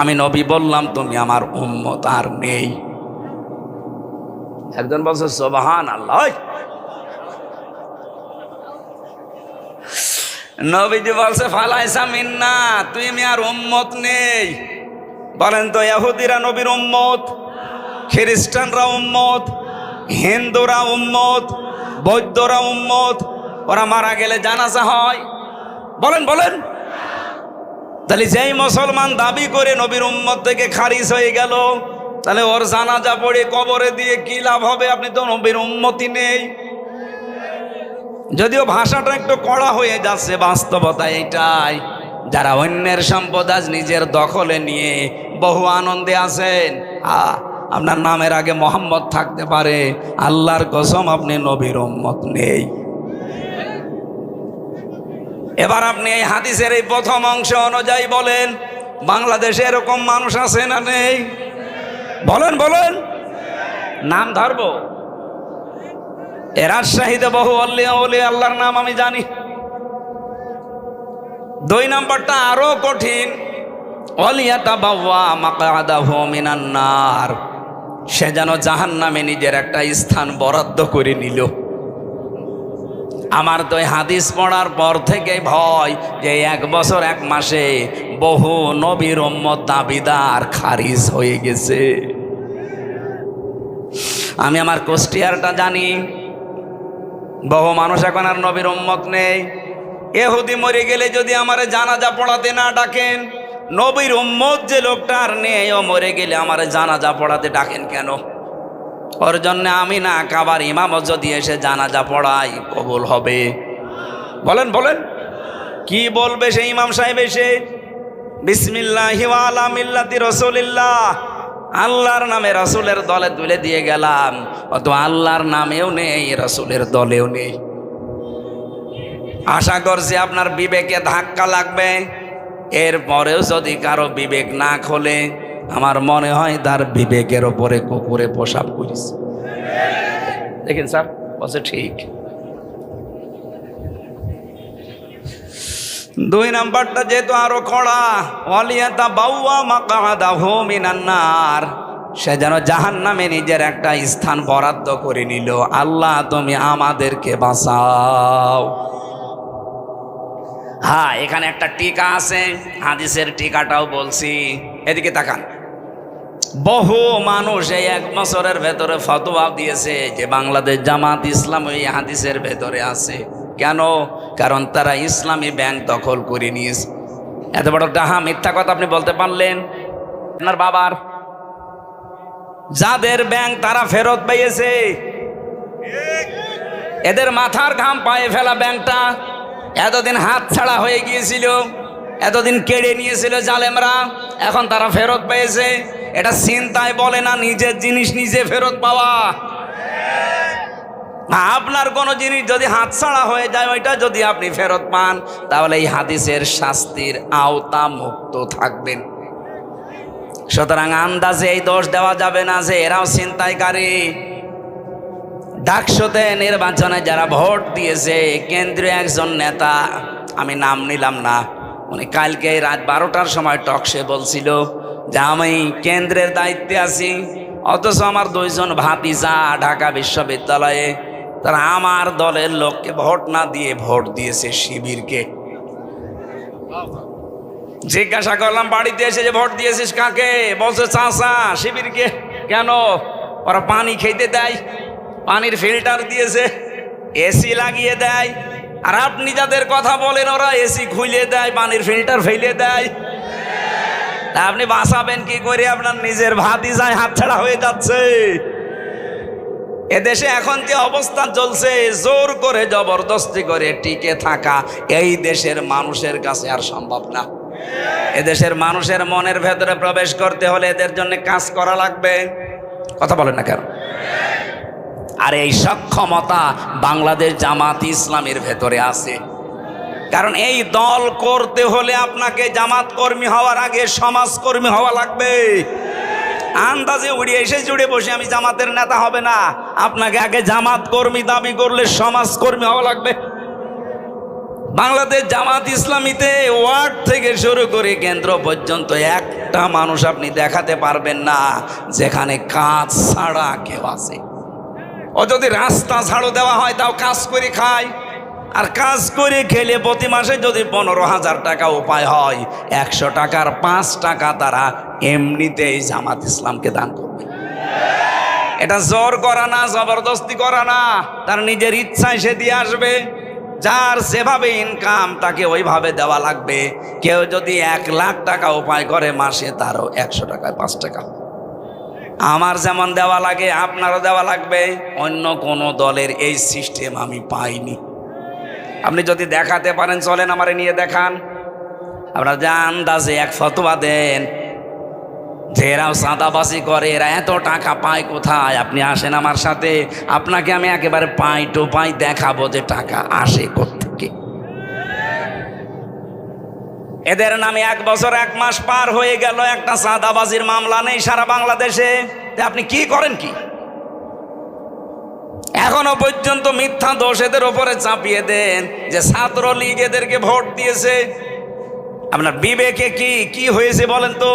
আমি নবী বললাম তুমি আমার উম্মত আর নেই। একজন বলছে সুবহানাল্লাহ। নবীজি বলছে ফালাই জামিন না, তুমি আর উম্মত নেই। বলেন তো, ইহুদিরা নবীর উম্মত, খ্রিস্টানরা উম্মত, হিন্দুরা উম্মত, বৌদ্ধরা উম্মত। ওরা মারা গেলে জানাজা হয়, বলেন বলেন। তাহলে যেই মুসলমান দাবি করে নবীর উম্মত থেকে খারিজ হয়ে গেল, তাহলে ওর জানাজা পড়ে কবরে দিয়ে কি লাভ হবে? আপনি তো নবীর উম্মতই নেই। যদিও ভাষাটা একটু কড়া হয়ে যাচ্ছে, বাস্তবতা এটাই। যারা অন্যের সম্পদ আজ নিজের দখলে নিয়ে বহু আনন্দে আছেন, আপনার নামের আগে মোহাম্মদ থাকতে পারে, আল্লাহর কসম আপনি নবীর উম্মত নেই। এবার আপনি এই হাদিসের এই প্রথম অংশ অনুযায়ী বলেন, বাংলাদেশে এরকম মানুষ আছে না নেই? বলেন বলেন, নাম ধরবো। এ রাজশাহীতে বহু অলিয়া আল্লাহর নাম আমি জানি। দুই নম্বরটা আরো কঠিন, ওয়ালিয়াতাবাওয়া মাকআদাহু মিনান নার, সে যেন জাহান্নামে নিজের একটা স্থান বরাদ্দ করে নিল। আমার তো এই হাদিস পড়ার পর থেকে ভয় যে 1 বছর 1 মাসে বহু নবীর উম্মত দাবিদার খারিজ হয়ে গেছে। আমি আমার কুষ্টিয়ারটা জানি, বহু মানুষ এখন আর নবীর উম্মত নেই। ইহুদি মরে গেলে যদি আমারে জানাজা পড়াতে না ডাকেন, নবীর উম্মত যে লোকটা আর নেই, ও মরে গেলে আমারে জানাজা পড়াতে ডাকেন কেন? ওর জন্য আমি না কাবার ইমামও যদি এসে জানাজা পড়াই কবুল হবে? বলেন বলেন, কি বলবে সেই ইমাম সাহেব এসে? বিসমিল্লাহি ওয়া আলা মিল্লাতি রাসূলিল্লাহ, আল্লাহর নামে রাসূলের দলে তুলে দিয়ে গেলাম। অত আল্লাহর নামেও নেই, রাসূলের দলেও নেই। আশা করছি আপনার বিবেকে ধাক্কা লাগবে। এরপরেও যদি কারো বিবেক না খোলে, আমার মনে হয় তার বিবেকের ওপরে কুকুরে পেশাব করেছে। দেখেন স্যার বলছে ঠিক। 2 নাম্বারটা যেহেতু আরো কড়া, ওয়ালিয়াতাবাওয়া মাকআদাহু মিনান নার, সে যেন জাহান্নামে নিজের একটা স্থান বরাদ্দ করে নিল। আল্লাহ তুমি আমাদেরকে বাঁচাও। হ্যাঁ, এখানে একটা টিকা আছে, হাদিসের টিকাটাও বলছি, এদিকে তাকান। বহু মানুষ এই 1 বছরের ভেতরে ফতোয়া দিয়েছে যে বাংলাদেশ জামাত ইসলাম এই হাদিসের ভেতরে আছে। কেন? কারণ তারা ইসলামী ব্যাংক দখল করে নিয়েছে। এত বড় ডাহা মিথ্যা কথা আপনি বলতে পারলেন? আপনার বাবার যাদের ব্যাংক তারা ফেরত পেয়েছে, এদের মাথার ঘাম পায়ে ফেলা ব্যাংকটা এতদিন হাত ছাড়া হয়ে গিয়েছিল, এতদিন কেড়ে নিয়েছিল জালেমরা, এখন তারা ফেরত পেয়েছে। এটা চিন্তায় বলে না নিজের জিনিস নিজে ফেরত পাওয়া। আপনার কোনো জিনিস যদি হাতছাড়া হয়ে যায়, ওইটা যদি আপনি ফেরত পান, তাহলে এই হাদিসের শাস্তির আওতা মুক্ত থাকবেন। সুতরাং আন্দাজে এই দোষ দেওয়া যাবে না যে এরাও ছিনতাইকারী। ডাকসুতে নির্বাচনে যারা ভোট দিয়েছে, কেন্দ্রীয় একজন নেতা, আমি নাম নিলাম না, উনি কালকে রাত 12টার সময় টকশে বলছিল যে আমি কেন্দ্রের দায়িত্বে আছি, অথচ আমার 2 জন ভাতিজা ঢাকা বিশ্ববিদ্যালয়ে, তারা আমার দলের লোককে ভোট না দিয়ে ভোট দিয়েছে শিবিরকে। জিজ্ঞাসা করলাম বাড়িতে এসে যে ভোট দিয়েছিস কাকে? বলছে চাচা শিবিরকে। কেন? ওরা পানি খেতে দেয়, পানির ফিল্টার দিয়েছে, এসি লাগিয়ে দেয়, আর আপনি যাদের কথা বলেন ওরা এসি খুলে দেয়, পানির ফিল্টার ফেলে দেয়। আপনি বাঁচাবেন কি করে? আপনার নিজের ভাতিজায় হাতছাড়া হয়ে যাচ্ছে। এদেশে এখন যে অবস্থা চলছে, জোর করে জবরদস্তি করে টিকে থাকা এই দেশের মানুষের কাছে আর সম্ভব না। এদেশের মানুষের মনের ভেতরে প্রবেশ করতে হলে এদের জন্য কাজ করা লাগবে। কথা বলেন না কেন? আর এই সক্ষমতা বাংলাদেশ জামাত ইসলামের ভেতরে আছে। কারণ এই দল করতে হলে আপনাকে জামাত কর্মী হওয়ার আগে সমাজকর্মী হওয়া লাগবে। আন্দাজে উড়িয়ে এসে জুড়ে বসে আমি জামাতের নেতা হবে না, আপনাকে আগে জামাত কর্মী দাবি করলে সমাজকর্মী হওয়া লাগবে। বাংলাদেশ জামাত ইসলামীতে ওয়ার্ড থেকে শুরু করে কেন্দ্র পর্যন্ত একটা মানুষ আপনি দেখাতে পারবেন না যেখানে কাজ ছাড়া কেউ আছে। ও যদি রাস্তা ঝাড়ু দেওয়া হয় তাও কাজ করে খায়, আর কাজ করে খেলে প্রতি মাসে যদি 15,000 টাকা উপায় হয়, 100 টাকার 5 টাকা তারা এমনিতেই জামাত ইসলামকে দান করবে। এটা জোর করা না, জবরদস্তি করা না, তার নিজের ইচ্ছায় সে দিয়ে আসবে। যার যেভাবে ইনকাম তাকে ওইভাবে দেওয়া লাগবে। কেউ যদি 1 লাখ টাকা উপায় করে মাসে, তারও 100 টাকায় 5 টাকা। আমার যেমন দেওয়া লাগে আপনারও দেওয়া লাগবে। অন্য কোনো দলের এই সিস্টেম আমি পাইনি। আপনি যদি দেখাতে পারেন চলেন আমারে নিয়ে দেখান। আপনারা যে আন্দাজে এক ফতোয়া দেন যে এরাও চাঁদাবাজি করে, এরা এত টাকা পায় কোথায়, আপনি আসেন আমার সাথে, আপনাকে আমি একেবারে পাই টু পাই দেখাবো যে টাকা আসে কোত্থেকে। এদের নামে 1 বছর 1 মাস পার হয়ে গেল, একটা চাঁদাবাজির মামলা নেই সারা বাংলাদেশে। আপনি কি করেন কি? এখনো পর্যন্ত মিথ্যা দোষ এদের ওপরে চাপিয়ে দেন যে ছাত্রলীগ এদেরকে ভোট দিয়েছে। আপনার বিবেকে কি হয়েছে বলেন তো?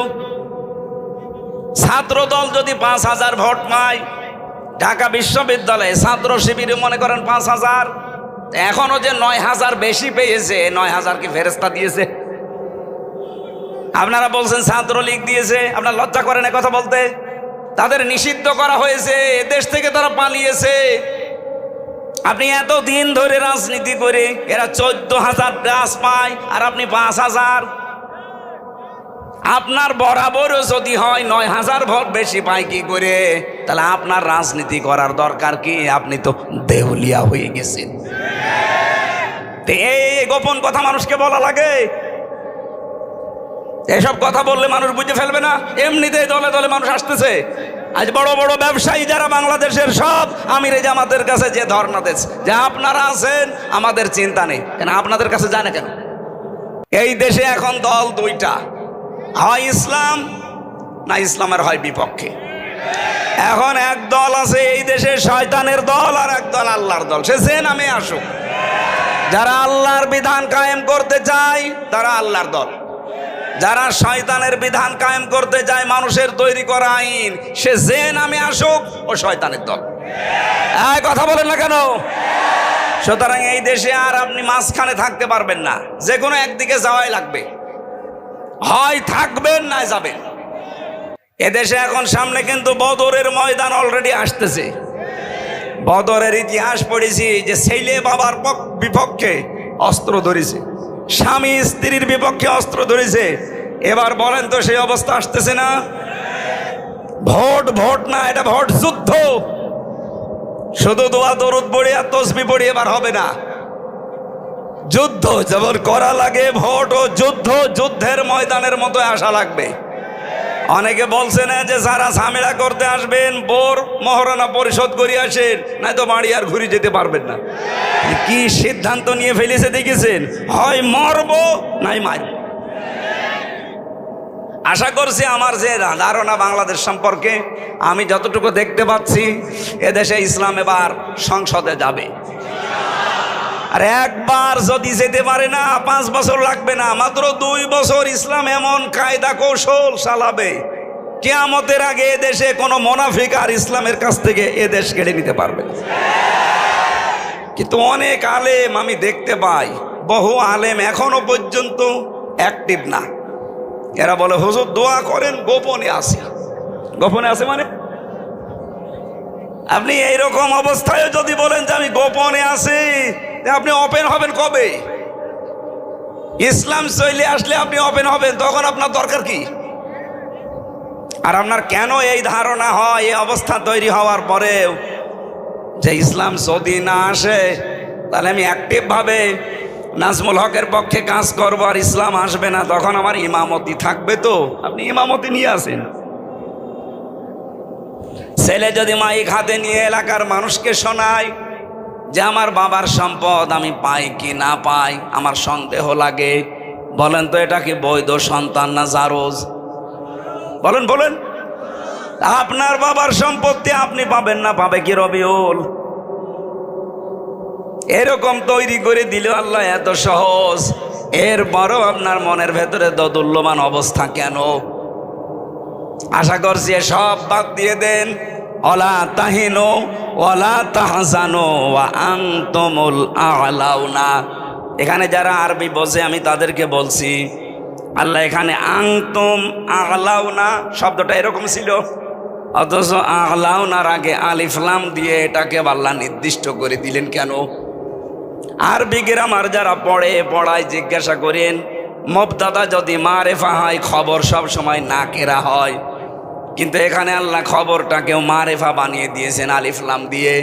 ছাত্র দল যদি 5,000 ভোট পায়, ঢাকা বিশ্ববিদ্যালয়ে ছাত্র শিবিরে মনে করেন 5,000, এখনো যে 9,000 বেশি পেয়েছে, 9,000 কি ফেরেস্তা দিয়েছে? আপনারা বলছেন ছাত্রলীগ দিয়েছে, আপনার লজ্জা করে না কথা বলতে? তাদের নিষিদ্ধ করা হয়েছে, দেশ থেকে তারা পালিয়েছে। আপনি এত দিন ধরে রাজনীতি করে এরা 14,000 প্লাস পায়, আর আপনি 5,000। আপনার বরাবরও যদি হয় 9,000 ভোট বেশি পায় কি করে, তাহলে আপনার রাজনীতি করার দরকার কি? আপনি তো দেউলিয়া হয়ে গেছেন। এই গোপন কথা মানুষকে বলা লাগে? এসব কথা বললে মানুষ বুঝে ফেলবে না? এমনিতেই দলে দলে মানুষ আসতেছে। আজ বড় বড় ব্যবসায়ী যারা বাংলাদেশের, সব আমিরে জামাতের কাছে যে ধর্ণা দিচ্ছে যে আপনারা আছেন, আমাদের চিন্তা নেই। কেন আপনাদের কাছে জানে কেন? এই দেশে এখন দল 2টা, হয় ইসলাম না ইসলামের হয় বিপক্ষে। এখন এক দল আছে এই দেশে শয়তানের দল, আর এক দল আল্লাহর দল। সে যে নামে আসুক, যারা আল্লাহর বিধান কায়েম করতে চায় তারা আল্লাহর দল, যারা শয়তানের বিধান কায়েম করতে যায়, মানুষের তৈরি করা আইন, সে যে নামে আসুক ও শয়তানের দল। কথা বলেন না কেন? সুতরাং এই দেশে আর আপনি মাঝখানে থাকতে পারবেন না, যে কোনো একদিকে যাওয়াই লাগবে। হয় থাকবেন না যাবেন। এদেশে এখন সামনে কিন্তু বদরের ময়দান অলরেডি আসতেছে। বদরের ইতিহাস পড়েছি যে ছেলে বাবার বিপক্ষে অস্ত্র ধরেছে, স্বামী স্ত্রীর বিপক্ষে অস্ত্র ধরেছে। এবার বলেন তো সেই অবস্থা আসতেছে না? ভোট না, এটা ভোট যুদ্ধ। শুধু দোয়া দরুদ পড়ে আর তসবিহ পড়ে এবার হবে না। যুদ্ধ যেমন করা লাগে, ভোট ও যুদ্ধের ময়দানের মতো আসা লাগবে। অনেকে বলছে না যে যারা ঝামেলা করতে আসবেন বোর মহারণা পরিশোধ করে আসেন, নাই তো বাড়ি আর ঘুরে যেতে পারবেন না। কি সিদ্ধান্ত নিয়ে ফেলেছে দেখেছেন? হয় মরবো নাই মারব। আশা করছি আমার যে ধারণা বাংলাদেশ সম্পর্কে, আমি যতটুকু দেখতে পাচ্ছি, এদেশে ইসলাম এবার সংসদে যাবে। আর একবার যদি যেতে পারে না, 5 বছর লাগবে না, মাত্র 2 বছর ইসলাম এমন কায়দা কৌশল চালাবে, কিয়ামতের আগে এদেশে কোনো মুনাফিক আর ইসলামের কাছ থেকে এদেশ কেড়ে নিতে পারবে না। কিন্তু অনেক আলেম আমি দেখতে পাই, বহু আলেম এখনো পর্যন্ত অ্যাক্টিভ না। এরা বলে হুজুর দোয়া করেন, গোপনে আছে। গোপনে আছে মানে? আপনি এইরকম অবস্থায় যদি বলেন যে আমি গোপনে আছি, আপনি ওপেন হবেন কবে? ইসলাম চলে আসলে আপনি ওপেন হবেন, তখন আপনার দরকার কি? আর আপনার কেন এই ধারণা হয় এই অবস্থা তৈরি হওয়ার পরেও যে ইসলাম যদি না আসে তাহলে আমি অ্যাক্টিভভাবে নাজমুল হকের পক্ষে কাজ করবো আর ইসলাম আসবে না, তখন আমার ইমামতি থাকবে? তো আপনি ইমামতি নিয়ে আসেন। ছেলে যদি মাইক হাতে নিয়ে এলাকার মানুষকে শোনায় যে আমার বাবার সম্পদ আমি পাই কি না পাই আমার সন্দেহ লাগে। বলেন তো এটা কি বৈধ সন্তান না জারজ? বলেন বলেন, আপনার বাবার সম্পত্তি আপনি পাবেন না, পাবে কি রবিউল? এরকম তৈরি করে দিল আল্লাহ এত সহজ, এরপরও আপনার মনের ভেতরে দোদুল্যমান অবস্থা কেন? আশা করছি সব বাদ দিয়ে দেন। ওয়ালা তাহিনু ওয়ালা তাহজানু ওয়া আনতুমুল আ'লাউনা। এখানে যারা আরবি বোঝে আমি তাদেরকে বলছি, আল্লাহ এখানে আনতুম আ'লাউনা শব্দটা এরকম ছিল, অথচ আ'লাউনার আগে আলিফ লাম দিয়ে এটাকে আল্লাহ নির্দিষ্ট করে দিলেন কেন? আরবি গ্রামার যারা পড়ায় জিজ্ঞাসা করেন, মুবতাদা যদি মারেফা হয় খবর সব সময় নাকেরা হয়, কিন্তু এখানে আল্লাহ খবরটাকেও মারেফা বানিয়ে দিয়েছেন আলিফ লাম দিয়ে।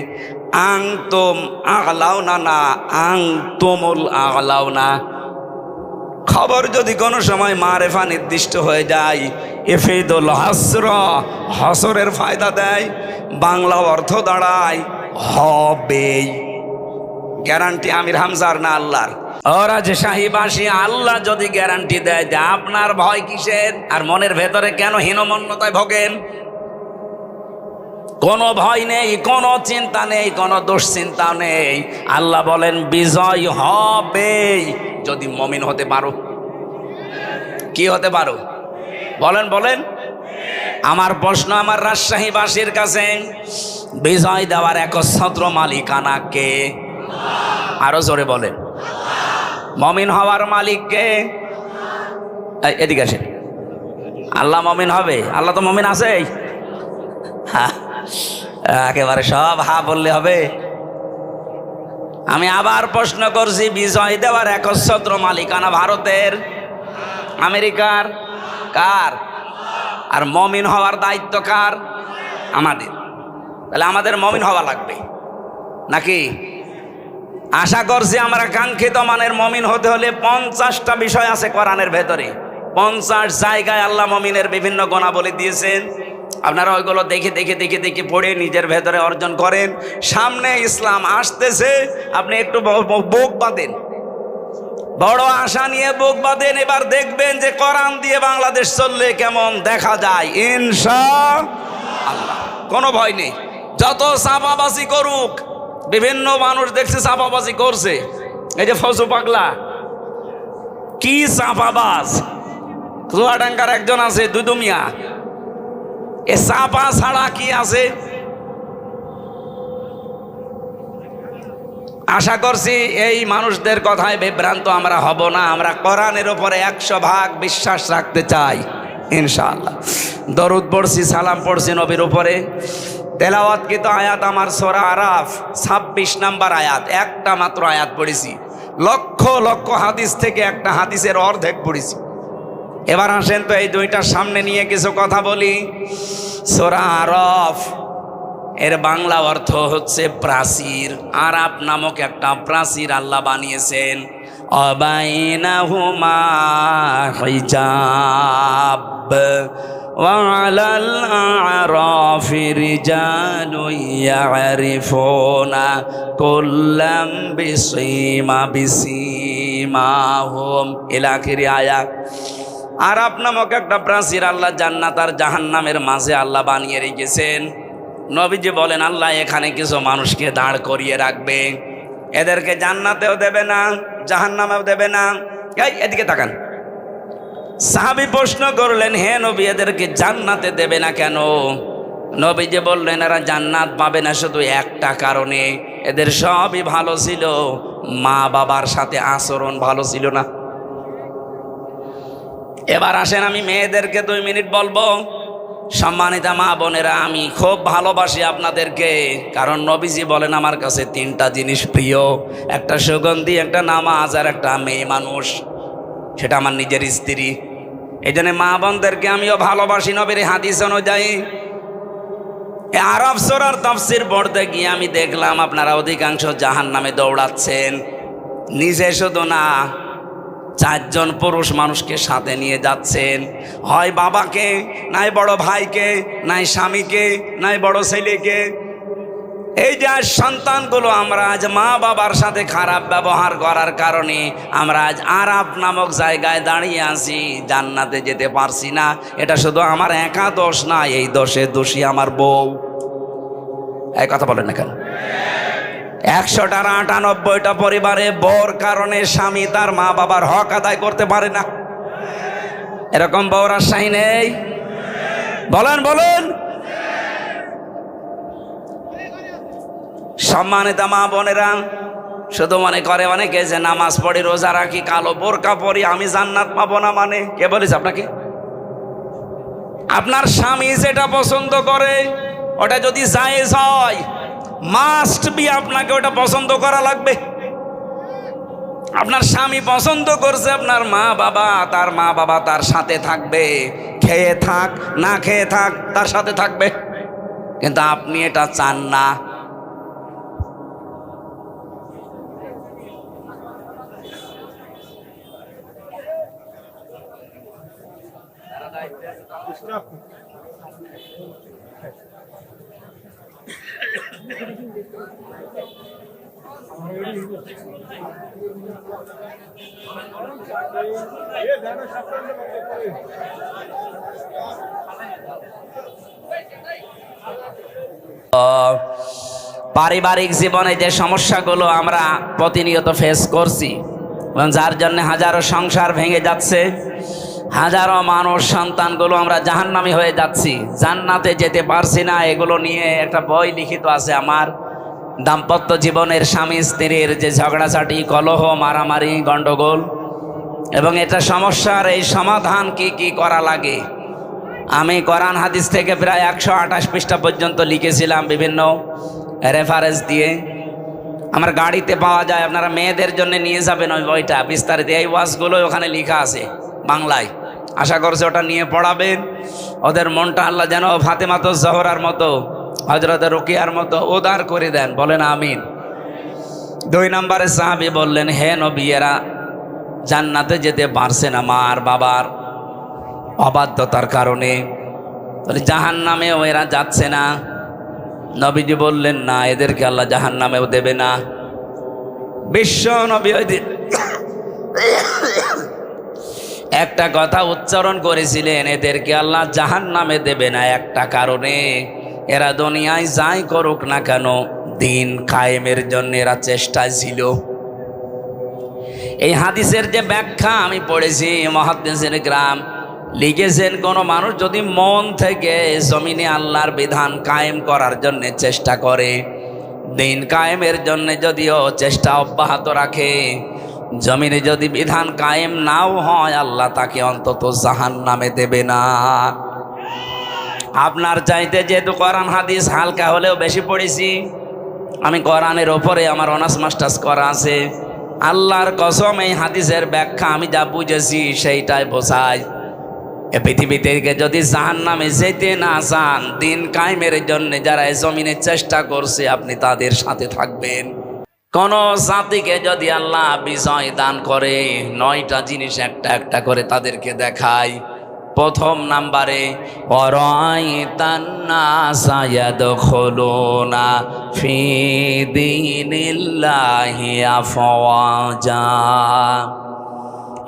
আনতুম আ'লাউনা না আনতুমুল আ'লাউনা। খবর যদি কোনো সময় মারেফা নির্দিষ্ট হয়ে যায় ইফিদুল হাসর, হসরের ফায়দা দেয়, বাংলা অর্থ দাঁড়ায় হবেই। গ্যারান্টি আমির হামজার না আল্লাহর? ওরা যে শাহীবাসী, আল্লাহ যদি গ্যারান্টি দেয় যে আপনার ভয় কিসের? আর মনের ভেতরে কেন হীনমন্যতায় ভোগেন? কোনো ভয় নেই, কোনো চিন্তা নেই, কোনো দুশ্চিন্তা নেই। আল্লাহ বলেন বিজয় হবেই যদি মুমিন হতে পারো। কি হতে পারো? বলেন বলেন। আমার প্রশ্ন আমার রাজশাহীবাসীর কাছে, বিজয় দেওয়ার একচ্ছত্র মালিকানা কে? আরো জোরে বলেন। মুমিন হওয়ার মালিক কে? এদিকে আসেন। আল্লাহ মুমিন হবে? আল্লাহ তো মুমিন আছে। একেবারে সব হা বললে হবে? আমি আবার প্রশ্ন করছি, বিজয় দেওয়ার একচ্ছত্র মালিকানা ভারতের, আমেরিকার, কার? আর মুমিন হওয়ার দায়িত্ব কার? আমাদের। তাহলে আমাদের মুমিন হওয়া লাগবে নাকি? আশা করছি আমরা কাঙ্ক্ষিত মানের মুমিন হতে হলে 50টা বিষয় আছে কোরআনের ভেতরে। 50 জায়গায় আল্লাহ মুমিনের বিভিন্ন গুণাবলী দিয়েছেন। আপনারা ওইগুলো দেখে দেখে দেখে দেখে পড়ে নিজের ভেতরে অর্জন করেন। সামনে ইসলাম আসতেছে, আপনি একটু বুক বাঁধেন, বড় আশা নিয়ে বুক বাঁধেন। এবার দেখবেন যে কোরআন দিয়ে বাংলাদেশ চললে কেমন দেখা যায় ইনশাআল্লাহ। কোনো ভয় নেই। যত চাপাবাজি করুক, বিভিন্ন মানুষ দেখছে চাপাবাজি করছে, এই যে ফজু পাগলা কি চাপাবাজ, চুয়াডাঙ্গার একজন আছে দুদুমিয়া, এ চাপা ছাড়া কি আছে? আশা করছি এই মানুষদের কথায় বিভ্রান্ত আমরা হব না। আমরা কোরআনের উপরে 100% বিশ্বাস রাখতে চাই ইনশাআল্লাহ। দরুদ পড়ছি, সালাম পড়ছি নবীর উপরে। তেলাওয়াতকৃত আয়াত আমার সূরা আরাফ 26 নম্বর আয়াত, একটা মাত্র আয়াত পড়েছি। লক্ষ লক্ষ হাদিস থেকে একটা হাদিসের অর্ধেক পড়েছি। এবার আসেন তো এই দুইটার সামনে নিয়ে কিছু কথা বলি। সূরা আরাফ এর বাংলা অর্থ হচ্ছে প্রাচীর। আরাফ নামক একটা প্রাচীর আল্লাহ বানিয়েছেন। অবাইনাহুমা হিজাব وعلى الأعراف رجال يعرفون كلا بسيماهم إلى آخر آيات। আরাফ নামক একটা প্রাচীর আল্লাহ জান্নাত আর জাহান্নামের মাঝে আল্লাহ বানিয়ে রেখেছেন। নবীজি বলেন আল্লাহ এখানে কিছু মানুষকে দাঁড় করিয়ে রাখবে, এদেরকে জান্নাতেও দেবে না জাহান্নামেও দেবে না। এদিকে তাকান। সাহাবী প্রশ্ন করলেন, হে নবী এদেরকে জান্নাতে দেবে না কেন? নবীজি বললেন এরা জান্নাত পাবে না শুধু একটা কারণে, এদের সবই ভালো ছিল, মা বাবার সাথে আচরণ ভালো ছিল না। এবার আসেন আমি মেয়েদেরকে 2 মিনিট বলবো। সম্মানিতা মা বোনেরা, আমি খুব ভালোবাসি আপনাদেরকে, কারণ নবীজি বলেন আমার কাছে 3টা জিনিস প্রিয়, একটা সুগন্ধি, একটা নামাজ, আর একটা মেয়ে মানুষ, সেটা আমার নিজের স্ত্রী। এই জন্য মা বোনদেরকে আমিও ভালোবাসি নবীর হাদিস অনুযায়ী। আরাফ সূরার তাফসীর পড়তে গিয়ে আমি দেখলাম আপনারা অধিকাংশ জাহান্নামে দৌড়াচ্ছেন। নিজে শুধু না, 4 জন পুরুষ মানুষকে সাথে নিয়ে যাচ্ছেন, হয় বাবাকে, নাই বড় ভাইকে, নাই স্বামীকে, নাই বড় ছেলেকে। এই যে আজ সন্তানগুলো আমরা আজ মা বাবার সাথে খারাপ ব্যবহার করার কারণে আমরা আজ আরাফ নামক জায়গায় দাঁড়িয়ে আছি, জান্নাতে যেতে পারছি না। এটা শুধু আমার একা দোষ না, এই দোষে দোষী আমার বউ। এই কথা বলেন না কেন? 100টার 98টা পরিবারে বউর কারণে স্বামী তার মা বাবার হক আদায় করতে পারে না। এরকম বউর আশাই নেই? বলেন বলেন। সম্মানিত মা বোনেরা, শুধু মনে করে অনেকে যে নামাজ পড়ি, রোজা রাখি, কালো বোরকা পরি, আমি জান্নাত পাবো না। মানে কে বলেছে আপনাকে? আপনার স্বামী যেটা পছন্দ করে ওটা যদি জায়েজ হয়, মাস্ট বি আপনাকে ওটা পছন্দ করা লাগবে। আপনার স্বামী পছন্দ করছে আপনার মা বাবা, তার মা বাবা তার সাথে থাকবে, খেয়ে থাক না খেয়ে থাক তার সাথে থাকবে। কিন্তু আপনি এটা চান না। পারিবারিক জীবনে যে সমস্যাগুলো আমরা প্রতিনিয়ত ফেস করছি, যার জন্য হাজারো সংসার ভেঙে যাচ্ছে, হাজারো মানুষ সন্তানগুলো আমরা জাহান্নামী হয়ে যাচ্ছি, জান্নাতে যেতে পারছি না, এগুলো নিয়ে একটা বই লিখিত আছে আমার। দাম্পত্য জীবনের স্বামী স্ত্রীর যে ঝগড়াঝাটি, কলহ, মারামারি, গন্ডগোল এবং এটা সমস্যার এই সমাধান কি কি করা লাগে, আমি কোরআন হাদিস থেকে প্রায় 128 পৃষ্ঠা পর্যন্ত লিখেছিলাম বিভিন্ন রেফারেন্স দিয়ে। আমার গাড়িতে পাওয়া যায়, আপনারা মেয়েদের জন্য নিয়ে যাবেন ওই বইটা বিস্তারিত। এই ওয়াজগুলো ওখানে লেখা আছে বাংলায়। আশা করছে ওটা নিয়ে পড়াবেন, ওদের মনটা আল্লাহ যেন ফাতেমাতুজ জোহরার মতো, হযরত রুকিয়ার মতো উদার করে দেন। বলেন আমিন। 2 নম্বরে সাহাবী বললেন, হে নবী, এরা জান্নাতে যেতে পারছে না মার বাবার অবাধ্যতার কারণে, তাহলে জাহান্নামেও এরা যাচ্ছে না? নবীজি বললেন, না, এদেরকে আল্লাহ জাহান্নামেও দেবে না। বিশ্ব নবী একটা কথা উচ্চারণ করেছিলেন, এদেরকে আল্লাহ জাহান্নামে দেবে না একটা কারণে, এরা দুনিয়ায় যাই করুক না কেন দিন কায়েমের জন্য এরা চেষ্টায় ছিল। এই হাদিসের যে ব্যাখ্যা আমি পড়েছি, মুহাদ্দিসিন গ্রাম লিখেছেন, কোনো মানুষ যদি মন থেকে জমিনে আল্লাহর বিধান কায়েম করার জন্য চেষ্টা করে, দিন কায়েমের জন্য যদিও চেষ্টা অব্যাহত রাখে, জমিনে যদি বিধান কায়েম নাও হয়, আল্লাহ তাকে অন্তত জাহান্নামে দেবে না। আপনার চাইতে যেহেতু কোরআন হাদিস হালকা হলেও বেশি পড়েছি, আমি কোরআনের ওপরে আমার অনার্স মাস্টার্স করা আছে, আল্লাহর কসম এই হাদিসের ব্যাখ্যা আমি যা বুঝেছি সেইটাই বোঝায়। এ পৃথিবী থেকে যদি জাহান্নামে যেতে না চান, দিন কায়েমের জন্য যারা এই জমিনে চেষ্টা করছে, আপনি তাদের সাথে থাকবেন। কোন জাতিকে যদি আল্লাহ বিজয় দান করে, 9টা জিনিস একটা একটা করে তাদেরকে দেখায়। প্রথম নাম্বারে, ওয়ারাইতান নাসা ইয়াদখুলুনা ফি দীনিল্লাহি আফওয়াজা।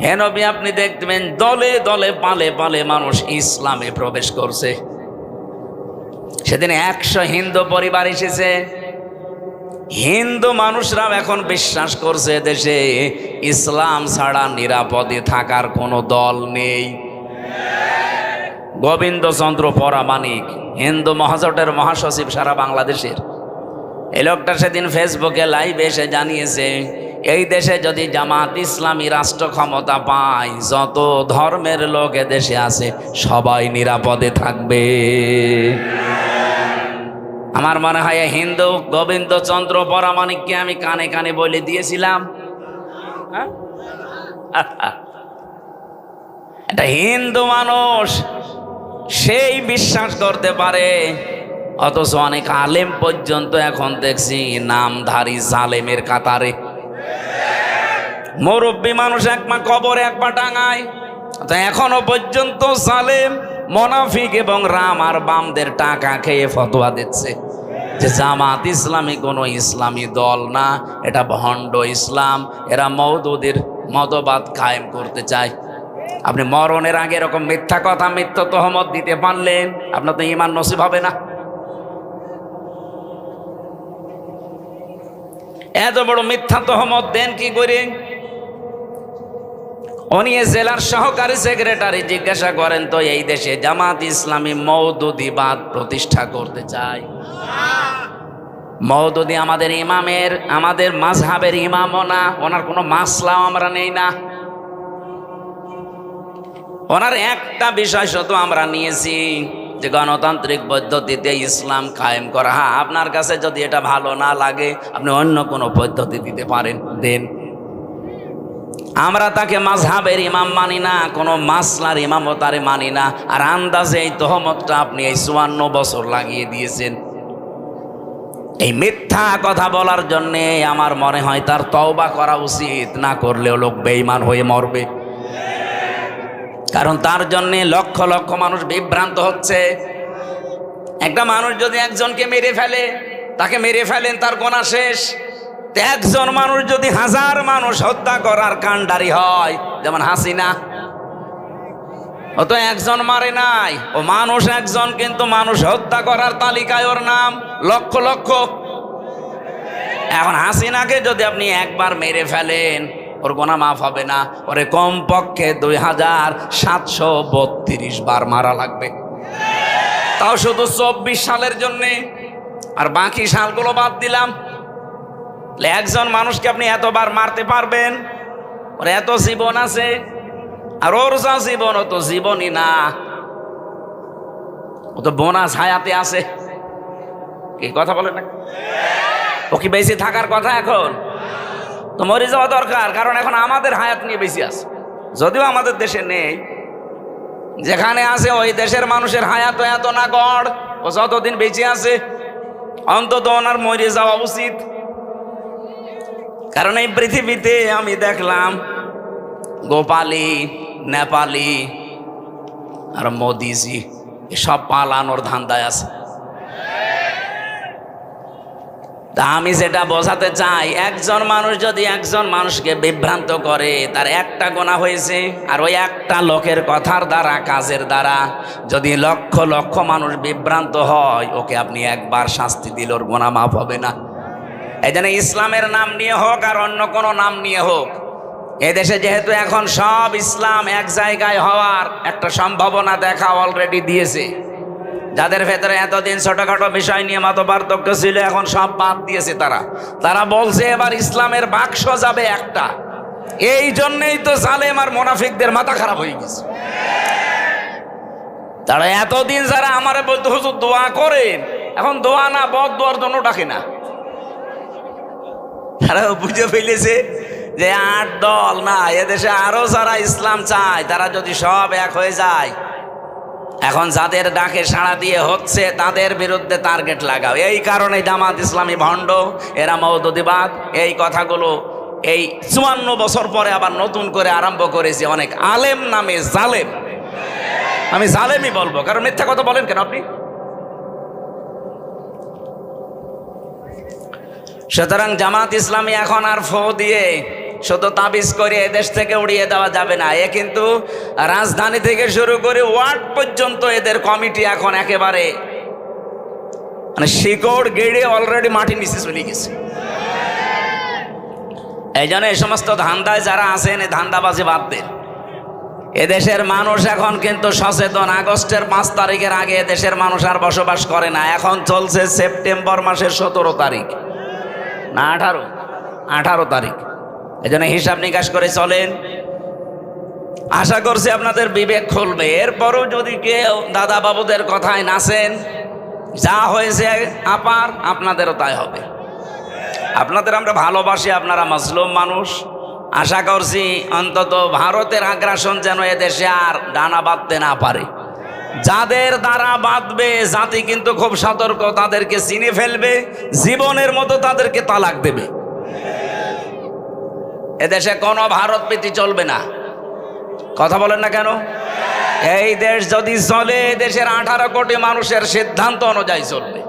হে নবী, আপনি দেখবেন দলে দলে পালে পালে মানুষ ইসলামে প্রবেশ করছে। সেদিন 100 হিন্দু পরিবার এসেছে। হিন্দু মানুষরাও এখন বিশ্বাস করছে দেশে ইসলাম ছাড়া নিরাপদে থাকার কোনো দল নেই। গোবিন্দচন্দ্র পরামানিক, হিন্দু মহাজোটের মহাসচিব সারা বাংলাদেশের, এই লোকটা সেদিন ফেসবুকে লাইভ এসে জানিয়েছে, এই দেশে যদি জামাত ইসলামী রাষ্ট্র ক্ষমতা পায়, যত ধর্মের লোক এদেশে আছে সবাই নিরাপদে থাকবে। আমার মনে হয় হিন্দু গোবিন্দচন্দ্র পরামানিককে আমি কানে কানে বলে দিয়েছিলাম। এটা হিন্দু মানুষ, সেই বিশ্বাস করতে পারে, অথচ অনেক আলেম পর্যন্ত এখন দেখছি নামধারী জালেমের কাতারে। মুরব্বী মানুষ একমা কবরে একবার টাঙায়, তো এখনো পর্যন্ত জালেম, মুনাফিক এবং রাম আর বামদের টাকা খেয়ে ফতোয়া দিচ্ছে। যে জামাত ইসলামী কোনো ইসলামী দল না, এটা ভণ্ড ইসলাম, এরা মওদুদির মতবাদ কায়েম করতে চায়। আপনি মরণের আগে এরকম মিথ্যা কথা, মিথ্যা তহমত দিতে পারলেন, আপনার তো ঈমান নসিব হবে না। এত বড় মিথ্যা তহমত দেন কি করে? উনি জেলার সহকারী সেক্রেটারি, জিজ্ঞাসা করেন তো এই দেশে জামাত ইসলামী মওদুদিবাদ প্রতিষ্ঠা করতে চায়। মওদুদি আমাদের ইমামের, আমাদের মাযহাবের ইমামও না, ওনার কোনো মাসলাও আমরা নেই না। ওনার একটা বিষয় শুধু আমরা নিয়েছি, যে গণতান্ত্রিক পদ্ধতিতে ইসলাম কায়েম করা। হ্যাঁ, আপনার কাছে যদি এটা ভালো না লাগে আপনি অন্য কোনো পদ্ধতি দিতে পারেন, দেন। আমরা তাকে মাযহাবের ইমাম মানি না, কোনো মাসলার ইমামও তারে মানি না। আর আন্দাজে এই তহমতটা আপনি এই 54 বছর লাগিয়ে দিয়েছেন। এই মিথ্যা কথা বলার জন্যে আমার মনে হয় তার তওবা করা উচিত, না করলেও লোক বেঈমান হয়ে মরবে। কারণ তার জন্যে লক্ষ লক্ষ মানুষ বিভ্রান্ত হচ্ছে। একটা মানুষ যদি একজনকে মেরে ফেলে, তাকে মেরে ফেলেন, তার গোনা শেষ। একজন মানুষ যদি 1000 মানুষ হত্যা করার কাণ্ডারি হয়, যেমন হাসিনা, ও তো একজন মারে নাই, ও মানুষ একজন, কিন্তু মানুষ হত্যা করার তালিকায় ওর নাম লক্ষ লক্ষ। এখন হাসিনাকে যদি আপনি একবার মেরে ফেলেন, ওর গোনা মাফ হবে না, ওরে কমপক্ষে 2732 বার মারা লাগবে, তাও শুধু 24 সালের জন্যে, আর বাকি সালগুলো বাদ দিলাম। একজন মানুষকে আপনি এতবার মারতে পারবেন? ওর এত জীবন আছে, আর ওর যা জীবন ও তো জীবনই না, ও তো বোনাস হায়াতে আছে। কি কথা বলেন না? ও কি বেশি থাকার কথা? এখন তো মরে যাওয়া দরকার, কারণ এখন আমাদের হায়াত নিয়ে বেশি আছে। যদিও আমাদের দেশে নেই, যেখানে আছে ওই দেশের মানুষের হায়াত এত না গড়, ও যতদিন বেঁচে আছে অন্তত ওনার মরে যাওয়া উচিত। কারণ এই পৃথিবীতে আমি দেখলাম গোপালী, নেপালি আর মোদিজি এসব পালানোর ধান্দায় আছে। তা আমি যেটা বোঝাতে চাই, একজন মানুষ যদি একজন মানুষকে বিভ্রান্ত করে, তার একটা গোনা হয়েছে। আর ওই একটা লোকের কথার দ্বারা, কাজের দ্বারা যদি লক্ষ লক্ষ মানুষ বিভ্রান্ত হয়, ওকে আপনি একবার শাস্তি দিলে ওর গোনা মাফ হবে না। এই জন্য ইসলামের নাম নিয়ে হোক আর অন্য কোনো নাম নিয়ে হোক, এদেশে যেহেতু এখন সব ইসলাম এক জায়গায় হওয়ার একটা সম্ভাবনা দেখা অলরেডি দিয়েছে। যাদের ভেতরে এতদিন ছোটখাটো বিষয় নিয়ে মত পার্থক্য ছিল, এখন সব বাদ দিয়েছে। তারা বলছে এবার ইসলামের বাক্স যাবে একটা। এই জন্যই তো জালেম আর মুনাফিকদের মাথা খারাপ হয়ে গেছে। তারা এতদিন যারা আমারে বলতো হুজুর দোয়া করেন, এখন দোয়া না বদ দোয়ার জন্য ডাকে না। তারা বুঝে ফেলেছে যে 8 দল না, এদেশে আরো যারা ইসলাম চায় তারা যদি সব এক হয়ে যায়, এখন যাদের ডাকে সাড়া দিয়ে হচ্ছে তাদের বিরুদ্ধে টার্গেট লাগাও। এই কারণে জামাত ইসলামী ভণ্ড, এরা মওদুদিবাদ, এই কথাগুলো এই 54 বছর পরে আবার নতুন করে আরম্ভ করেছে অনেক আলেম নামে জালেম। আমি জালেমই বলবো, কারণ মিথ্যা কথা বলেন কেন আপনি? সুতরাং জামাত ইসলামী এখন আর ফো দিয়ে শুধু তাবিজ করে এদেশ থেকে উড়িয়ে দেওয়া যাবে না। এ কিন্তু রাজধানী থেকে শুরু করে ওয়ার্ড পর্যন্ত এদের কমিটি এখন একেবারে মানে শিকড় গেড়ে অলরেডি মাটি নিচে চলে গেছে। এই জন্য এই সমস্ত ধান্দায় যারা আছেন, এই ধান্দাবাজি বাদ দেন। এদেশের মানুষ এখন কিন্তু সচেতন। আগস্টের 5 তারিখের আগে এদেশের মানুষ আর বসবাস করে না। এখন চলছে সেপ্টেম্বর মাসের 17 তারিখ না 18 তারিখ। এই জন্য হিসাব নিকাশ করে চলেন। আশা করছি আপনাদের বিবেক খুলবে। এরপরও যদি কেউ দাদা বাবুদের কথায় নাচেন, যা হয়েছে আপার আপনাদেরও তাই হবে। আপনাদের আমরা ভালোবাসি, আপনারা মুসলিম মানুষ। আশা করছি অন্তত ভারতের আগ্রাসন যেন এদেশে আর ডানা বাঁধতে না পারে। যাদের দ্বারা বাঁধবে জাতি কিন্তু খুব সতর্ক, তাদেরকে চিনে ফেলবে, জীবনের মতো তাদেরকে তালাক দেবে। এদেশে কোনো ভারত প্রীতি চলবে না। কথা বলেন না কেন? এই দেশ যদি চলে, দেশের 18 কোটি মানুষের সিদ্ধান্ত অনুযায়ী চলবে।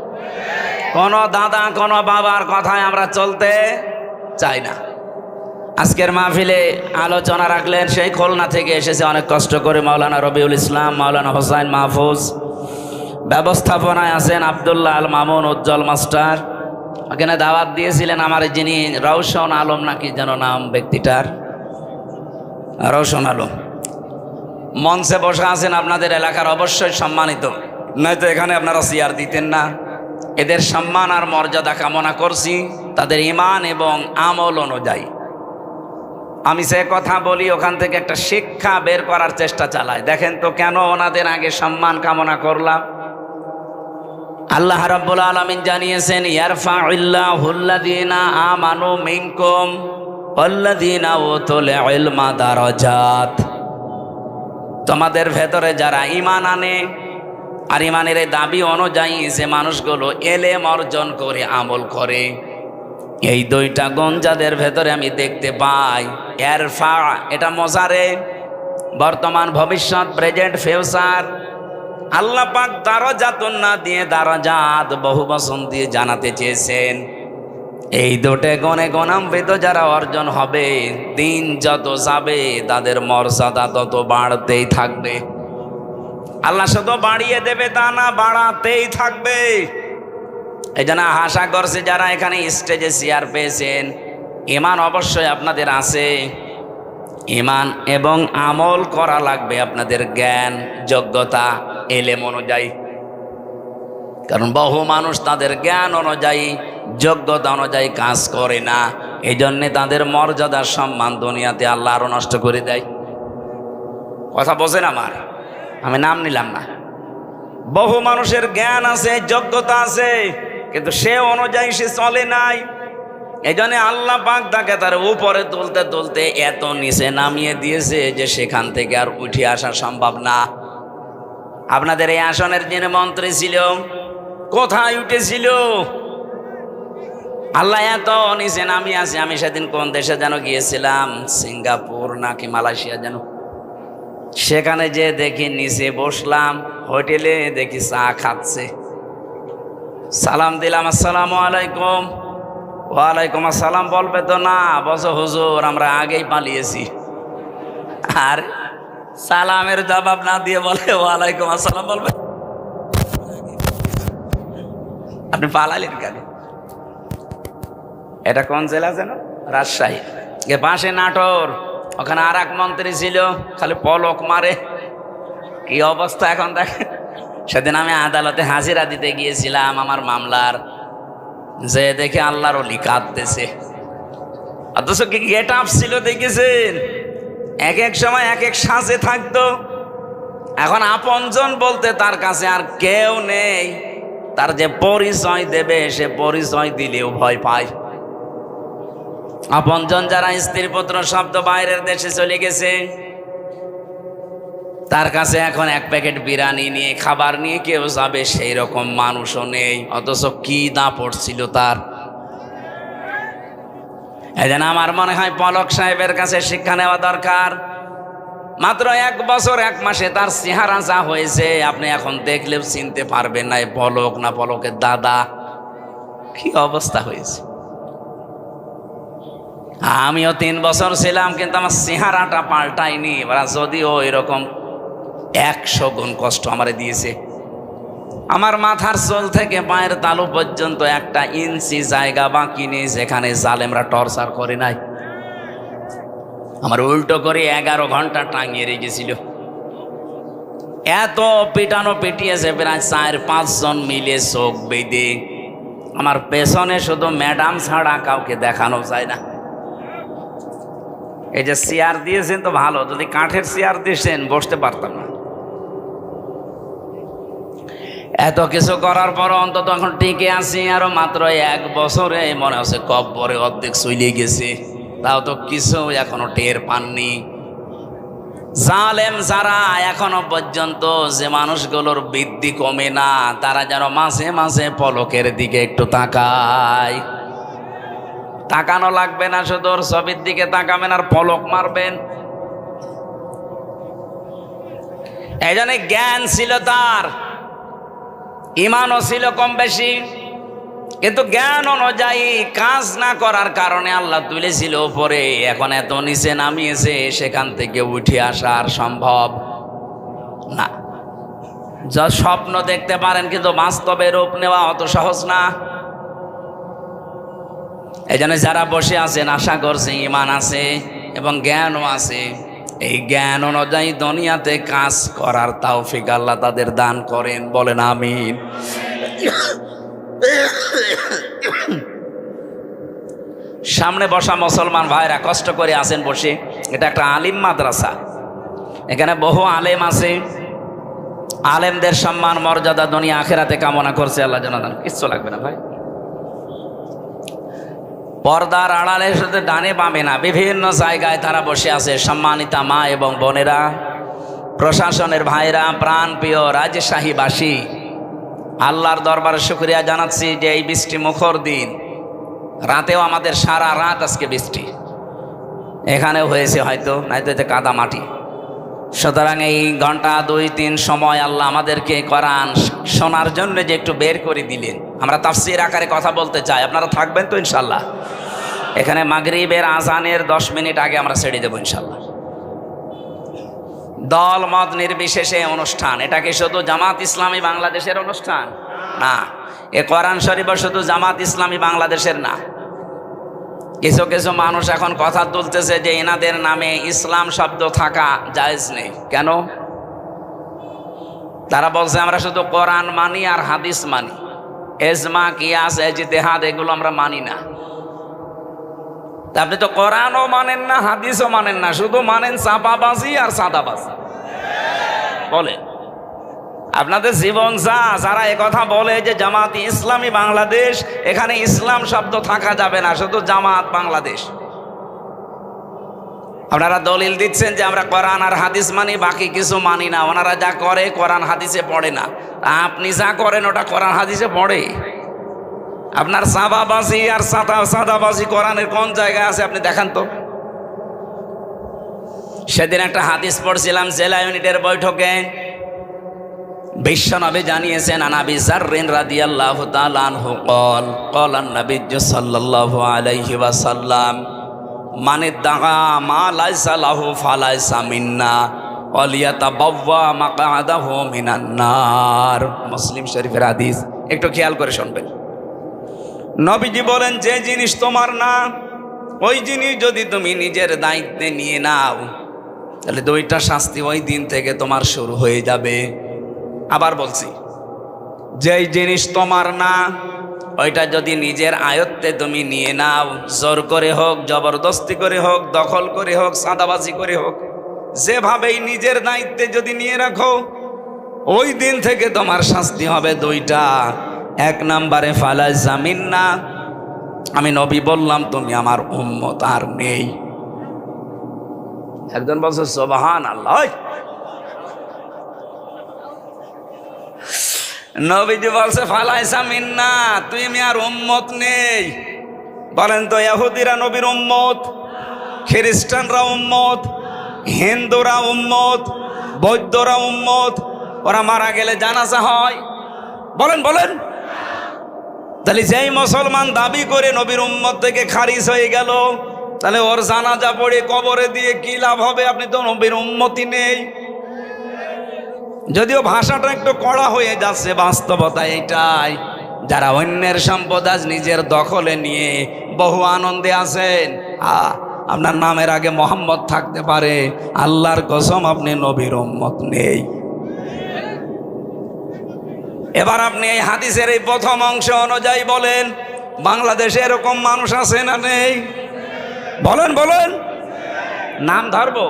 কোনো দাদা কোনো বাবার কথায় আমরা চলতে চাই না। আজকের মাহফিলে আলোচনা রাখলেন সেই খুলনা থেকে এসেছে অনেক কষ্ট করে মাওলানা রবিউল ইসলাম, মাওলানা হোসাইন মাহফুজ। ব্যবস্থাপনায় আছেন আব্দুল্লাহ আল মামুন উজ্জ্বল মাস্টার। ওখানে দাওয়াত দিয়েছিলেন আমার যিনি রওশন আলম নাকি যেন নাম ব্যক্তিটার, রওশন আলম। মঞ্চে বসে আছেন আপনাদের এলাকার অবশ্যই সম্মানিত, নয়তো এখানে আপনারা চেয়ার দিতেন না। এদের সম্মান আর মর্যাদা কামনা করছি তাদের ঈমান এবং আমল অনুযায়ী। আমি সে কথা বলি ওখান থেকে একটা শিক্ষা বের করার চেষ্টা চালাই। দেখেন তো কেন ওনাদের আগে সম্মান কামনা করলাম। আল্লাহ রাব্বুল আলামিন জানিয়েছেন ইয়ারফাউল্লাহুল্লাযীনা আমানু মিনকুম ওয়াল্লাযীনা উতুল ইলমা দারাজাত। তোমাদের ভেতরে যারা ঈমান আনে আর ঈমানের এই দাবি অনুযায়ী যে মানুষগুলো এলেম অর্জন করে আমল করে, এই দুইটা গুণ যাদের ভেতরে আমি দেখতে পাই। ইয়ারফা এটা মজারে, বর্তমান ভবিষ্যৎ, প্রেজেন্ট ফিউচার। আল্লাহ পাক দারাজাতুন না দিয়ে দারাজাত বহু বচন দিয়ে জানাতে চেয়েছেন। এই দুটো গুণে গুণান্বিত যারা অর্জন হবে, দিন যত যাবে তাদের মর্যাদা তত বাড়তেই থাকবে। আল্লাহ শুধু বাড়িয়ে দেবে তা না, বাড়াতেই থাকবে। এই জন্য আশা করছি যারা এখানে স্টেজে চেয়ার পেয়েছেন, ঈমান অবশ্যই আপনাদের আছে। ঈমান এবং আমল করা লাগবে আপনাদের জ্ঞান যোগ্যতা এলেম অনুযায়ী। কারণ বহু মানুষ তাদের জ্ঞান অনুযায়ী যোগ্যতা অনুযায়ী কাজ করে না, এই জন্যে তাদের মর্যাদার সম্মান দুনিয়াতে আল্লাহ আরো নষ্ট করে দেয়। কথা বোঝেন আমার, আমি নাম নিলাম না। বহু মানুষের জ্ঞান আছে, যোগ্যতা আছে, কিন্তু সে অনুযায়ী সে চলে নাই। এই জন্য আল্লাহ পাক তাকে তার উপরে তুলতে তুলতে এত নিচে নামিয়ে দিয়েছে যে সেখান থেকে আর উঠে আসা সম্ভব না। আপনাদের এই আসনের যিনি মন্ত্রী ছিল কোথায় উঠেছিল? আল্লাহ এত নিচে নামিয়ে আছে। আমি সেদিন কোন দেশে যেন গিয়েছিলাম, সিঙ্গাপুর নাকি মালয়েশিয়া যেন, সেখানে যে দেখি নিচে বসলাম হোটেলে, দেখি চা খাচ্ছে। সালাম দিলাম, আসসালামু আলাইকুম। ওয়ালাইকুম আসসালাম বলবে তো না, বলছো হুজুর আমরা আগেই পালিয়েছি। আর সালামের জবাব না দিয়ে বলে ওয়ালাইকুম আসসালাম বলবে। আপনি পালালেন কেন? এটা কোন জেলা যেন? রাজশাহী। এ পাশে নাটোর, ওখানে আর এক মন্ত্রী ছিল, খালি পলক মারে। কি অবস্থা এখন দেখেন। সেদিন আমি আদালতে হাজিরা দিতে গিয়েছিলাম আমার মামলার, যে দেখে আল্লাহর ওলি কাঁদতেছে। অথচ কি গেট আপ ছিল দেখেছেন? এক এক সময় এক এক সাজে থাকতো। এখন আপনজন বলতে তার কাছে আর কেউ নেই। তার যে পরিচয় দেবে সে পরিচয় দিলেও ভয় পায়। আপনজন যারা স্ত্রী পুত্র শব্দ বাইরের দেশে চলে গেছে, তার কাছে এখন এক প্যাকেট বিরিয়ানি নিয়ে খাবার নিয়ে কেউ যাবে সেই রকম মানুষও নেই। অথচ কি দাপট ছিল তার। এই জন্য আমার মনে হয় পলক সাহেবের কাছে শিক্ষা নেওয়া দরকার। মাত্র 1 বছর 1 মাসে তার চেহারা যা হয়েছে আপনি এখন দেখলেও চিনতে পারবেন না পলক না পলকের দাদা। কি অবস্থা হয়েছে। আমিও 3 বছর ছিলাম, কিন্তু আমার চেহারাটা পাল্টায়নি। যদিও এরকম 100 গুণ কষ্ট আমারে দিয়েছে। আমার মাথার চুল থেকে পায়ের তালু পর্যন্ত 1 ইঞ্চি জায়গা বাকি নেই যেখানে জালেমরা টর্চার করে নাই। আমার উল্টো করে 11 ঘন্টা টাঙিয়ে রেখেছিল। এত পিটানো পিটিয়েছে, প্রায় 4-5 জন মিলে চোখ বেঁধে। আমার পেছনে শুধু ম্যাডাম ছাড়া কাউকে দেখানো যায় না। এই যে চেয়ার দিয়েছেন তো ভালো, যদি কাঠের চেয়ার দিয়েছেন বসতে পারতাম না। এত কিছু করার পর অন্তত এখন টিকে আছি। আরো মাত্র 1 বছরে মনে হচ্ছে কব্বরে অর্ধেক চলে গেছে, তাও তো কিছু এখনো টের পাননি। জালেম যারা এখনো পর্যন্ত যে মানুষগুলোর বৃদ্ধি কমে না, তারা যেন মাঝে মাঝে পলকের দিকে একটু তাকায়। তাকানো লাগবে না, শুধু ওর ছবির দিকে তাকাবেন আর পলক মারবেন। এই জন্য জ্ঞান ছিল তার, ঈমানও ছিল কম বেশি। কিন্তু জ্ঞান অনুযায়ী কাজ না করার কারণে আল্লাহ তুলেছিল উপরে, এখন এত নিচে নামিয়েছে, সেখান থেকে উঠে আসা আর সম্ভব না। যা স্বপ্ন দেখতে পারেন কিন্তু বাস্তবে রূপ নেওয়া অত সহজ না। এই জন্য যারা বসে আছেন আশা করছে ঈমান আছে এবং জ্ঞানও আছে, এই জ্ঞান অনুযায়ী দুনিয়াতে কাজ করার তৌফিক আল্লাহ তাদের দান করেন, বলেন আমিন। সামনে বসা মুসলমান ভাইরা কষ্ট করে আছেন বসে, এটা একটা আলিম মাদ্রাসা, এখানে বহু আলেম আছে। আলেমদের সম্মান মর্যাদা দুনিয়া আখেরাতে কামনা করছে আল্লাহ যেন দান। কিচ্ছু লাগবে না ভাই, পর্দার আড়ালে শুধু ডানে বামে না, বিভিন্ন জায়গায় তারা বসে আছে। সম্মানিতা মা এবং বোনেরা, প্রশাসনের ভাইরা, প্রাণ প্রিয় রাজশাহীবাসী, আল্লাহর দরবারে শুকরিয়া জানাচ্ছি যে এই বৃষ্টি মুখর দিন, রাতেও আমাদের সারা রাত আজকে বৃষ্টি, এখানেও হয়েছে হয়তো, নয়তো এতে কাদা মাটি। সুতরাং এই ঘন্টা 2-3 সময় আল্লাহ আমাদেরকে কোরআন শোনার জন্য যে একটু বের করে দিলেন, আমরা তাফসীর আকারে কথা বলতে চাই, আপনারা থাকবেন তো ইনশাল্লাহ? এখানে মাগরিবের আজানের 10 মিনিট আগে আমরা ছেড়ে দেবো ইনশাল্লাহ। দল মত নির্বিশেষে অনুষ্ঠান, এটা কি শুধু জামাত ইসলামী বাংলাদেশের অনুষ্ঠান না, এ কোরআন শরীফ শুধু জামাত ইসলামী বাংলাদেশের না। কিছু কিছু মানুষ এখন কথা তুলতেছে যে এনাদের নামে ইসলাম শব্দ থাকা জায়েজ নেই। কেন? তারা বলছে আমরা শুধু কোরআন মানি আর হাদিস মানি, এজমা কিয়াস ইজতিহাদ এগুলো আমরা মানি না। তা আপনি তো কোরআনও মানেন না, হাদিসও মানেন না, শুধু মানেন চাপাবাজি আর সাদাবাজি। বলেন আপনাদের জীবন যারা একথা বলে যে জামাত ইসলামী বাংলাদেশ, এখানে ইসলাম শব্দ থাকা যাবে না, শুধু জামাত বাংলাদেশ। আপনারা দলিল দিচ্ছেন যে আমরা কোরআন আর হাদিস মানি, বাকি কিছু মানি না। ওনারা যা করে কোরআন হাদিসে পড়ে না, আপনি যা করেন ওটা কোরআন হাদিসে পড়ে। আপনার চাঁদাবাজি আর সাদাবাজি কোরআনের কোন জায়গায় আছে আপনি দেখান তো। সেদিন একটা হাদিস পড়ছিলাম জেলা ইউনিটের বৈঠকে, বিশ্বনবী জানিয়েছেন আনাবি যাররিন রাদিয়াল্লাহু তাআলা আনহু قال قال النبي صلى الله عليه وسلم من ادعى ما ليس له فليس منا وليتبوأ مقعده من النار। মুসলিম শরীফের হাদিস, একটু খেয়াল করে শুনবেন। নবীজি বলেন যে জিনিস তোমার না, ওই জিনিস যদি তুমি নিজের দায়িত্বে নিয়ে নাও, তাহলে 2টা শাস্তি ওই দিন থেকে তোমার শুরু হয়ে যাবে। আবার বলছি, যেই জিনিস তোমার না ওইটা যদি নিজের আয়ত্তে তুমি নিয়ে নাও, জোর করে হোক, জবরদস্তি করে হোক, দখল করে হোক, সাদাবাজি করে হোক, যেভাবেই নিজের দায়িত্বে যদি নিয়ে রাখো, ওই দিন থেকে তোমার শাস্তি হবে 2টা। 1 নম্বরে ফালাইসা মিন্না, আমি নবী বললাম তুমি আমার উম্মত আর নেই। একজন বলছে সুবহানাল্লাহ। নবীজি বলছে ফালাইসা মিন্না, তুমি আর উম্মত নেই। বলেন তো, ইহুদিরা নবীর উম্মত, খ্রিস্টানরা উম্মত, হিন্দুরা উম্মত, বৌদ্ধরা উম্মত, ওরা মারা গেলে জানাজা হয়। বলেন বলেন, তাহলে যেই মুসলমান দাবি করে নবীর উম্মত থেকে খারিজ হয়ে গেল, তাহলে ওর জানাজা পড়ে কবরে দিয়ে কি লাভ হবে? আপনি তো নবীর উম্মতই নেই। যদিও ভাষাটা একটু কড়া হয়ে যাচ্ছে, বাস্তবতা এটাই। যারা অন্যের সম্পদ আজ নিজের দখলে নিয়ে বহু আনন্দে আছেন, আপনার নামের আগে মোহাম্মদ থাকতে পারে, আল্লাহর কসম আপনি নবীর উম্মত নেই। এবার আপনি এই হাদিসের এই প্রথম অংশ অনুযায়ী বলেন, বাংলাদেশে এরকম মানুষ আছে না নেই? বলেন বলেন, নাম ধরবো।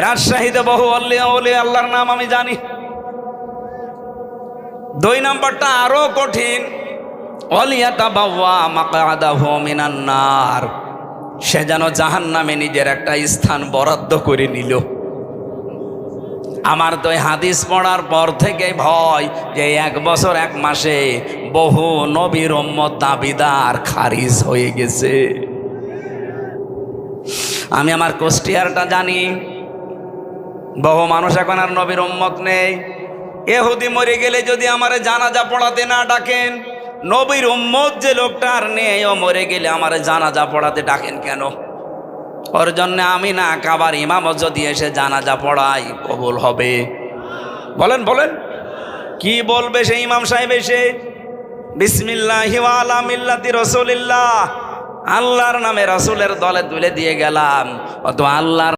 রাজশাহীতে বহু অলিয়া আল্লাহর নাম আমি জানি। 2 নম্বরটা আরো কঠিন, ওয়ালিয়াতাবাওয়া মাকআদাহু মিনান নার, সে যেন জাহান্নামে নিজের একটা স্থান বরাদ্দ করে নিল। আমার তো এই হাদিস পড়ার পর থেকে ভয় যে 1 বছর 1 মাসে বহু নবীর উম্মত দাবিদার খারিজ হয়ে গেছে। আমি আমার কুষ্টিয়ারটা জানি, বহু মানুষ এখন আর নবীর উম্মত নেই। ইহুদি মরে গেলে যদি আমারে জানাজা পড়াতে না ডাকেন, নবীর উম্মত যে লোকটা আর নেই, ও মরে গেলে আমার জানাজা পড়াতে ডাকেন কেন? ওর জন্য আমি না কাবার ইমামও যদি এসে জানাজা পড়াই কবুল হবে? বলেন বলেন, কি বলবে সেই ইমাম সাহেব এসে? বিসমিল্লাহি ওয়া আলা মিল্লাতি রাসূলিল্লাহ, আল্লাহর নামে রাসূলের দলে তুলে দিয়ে গেলাম। অত আল্লাহর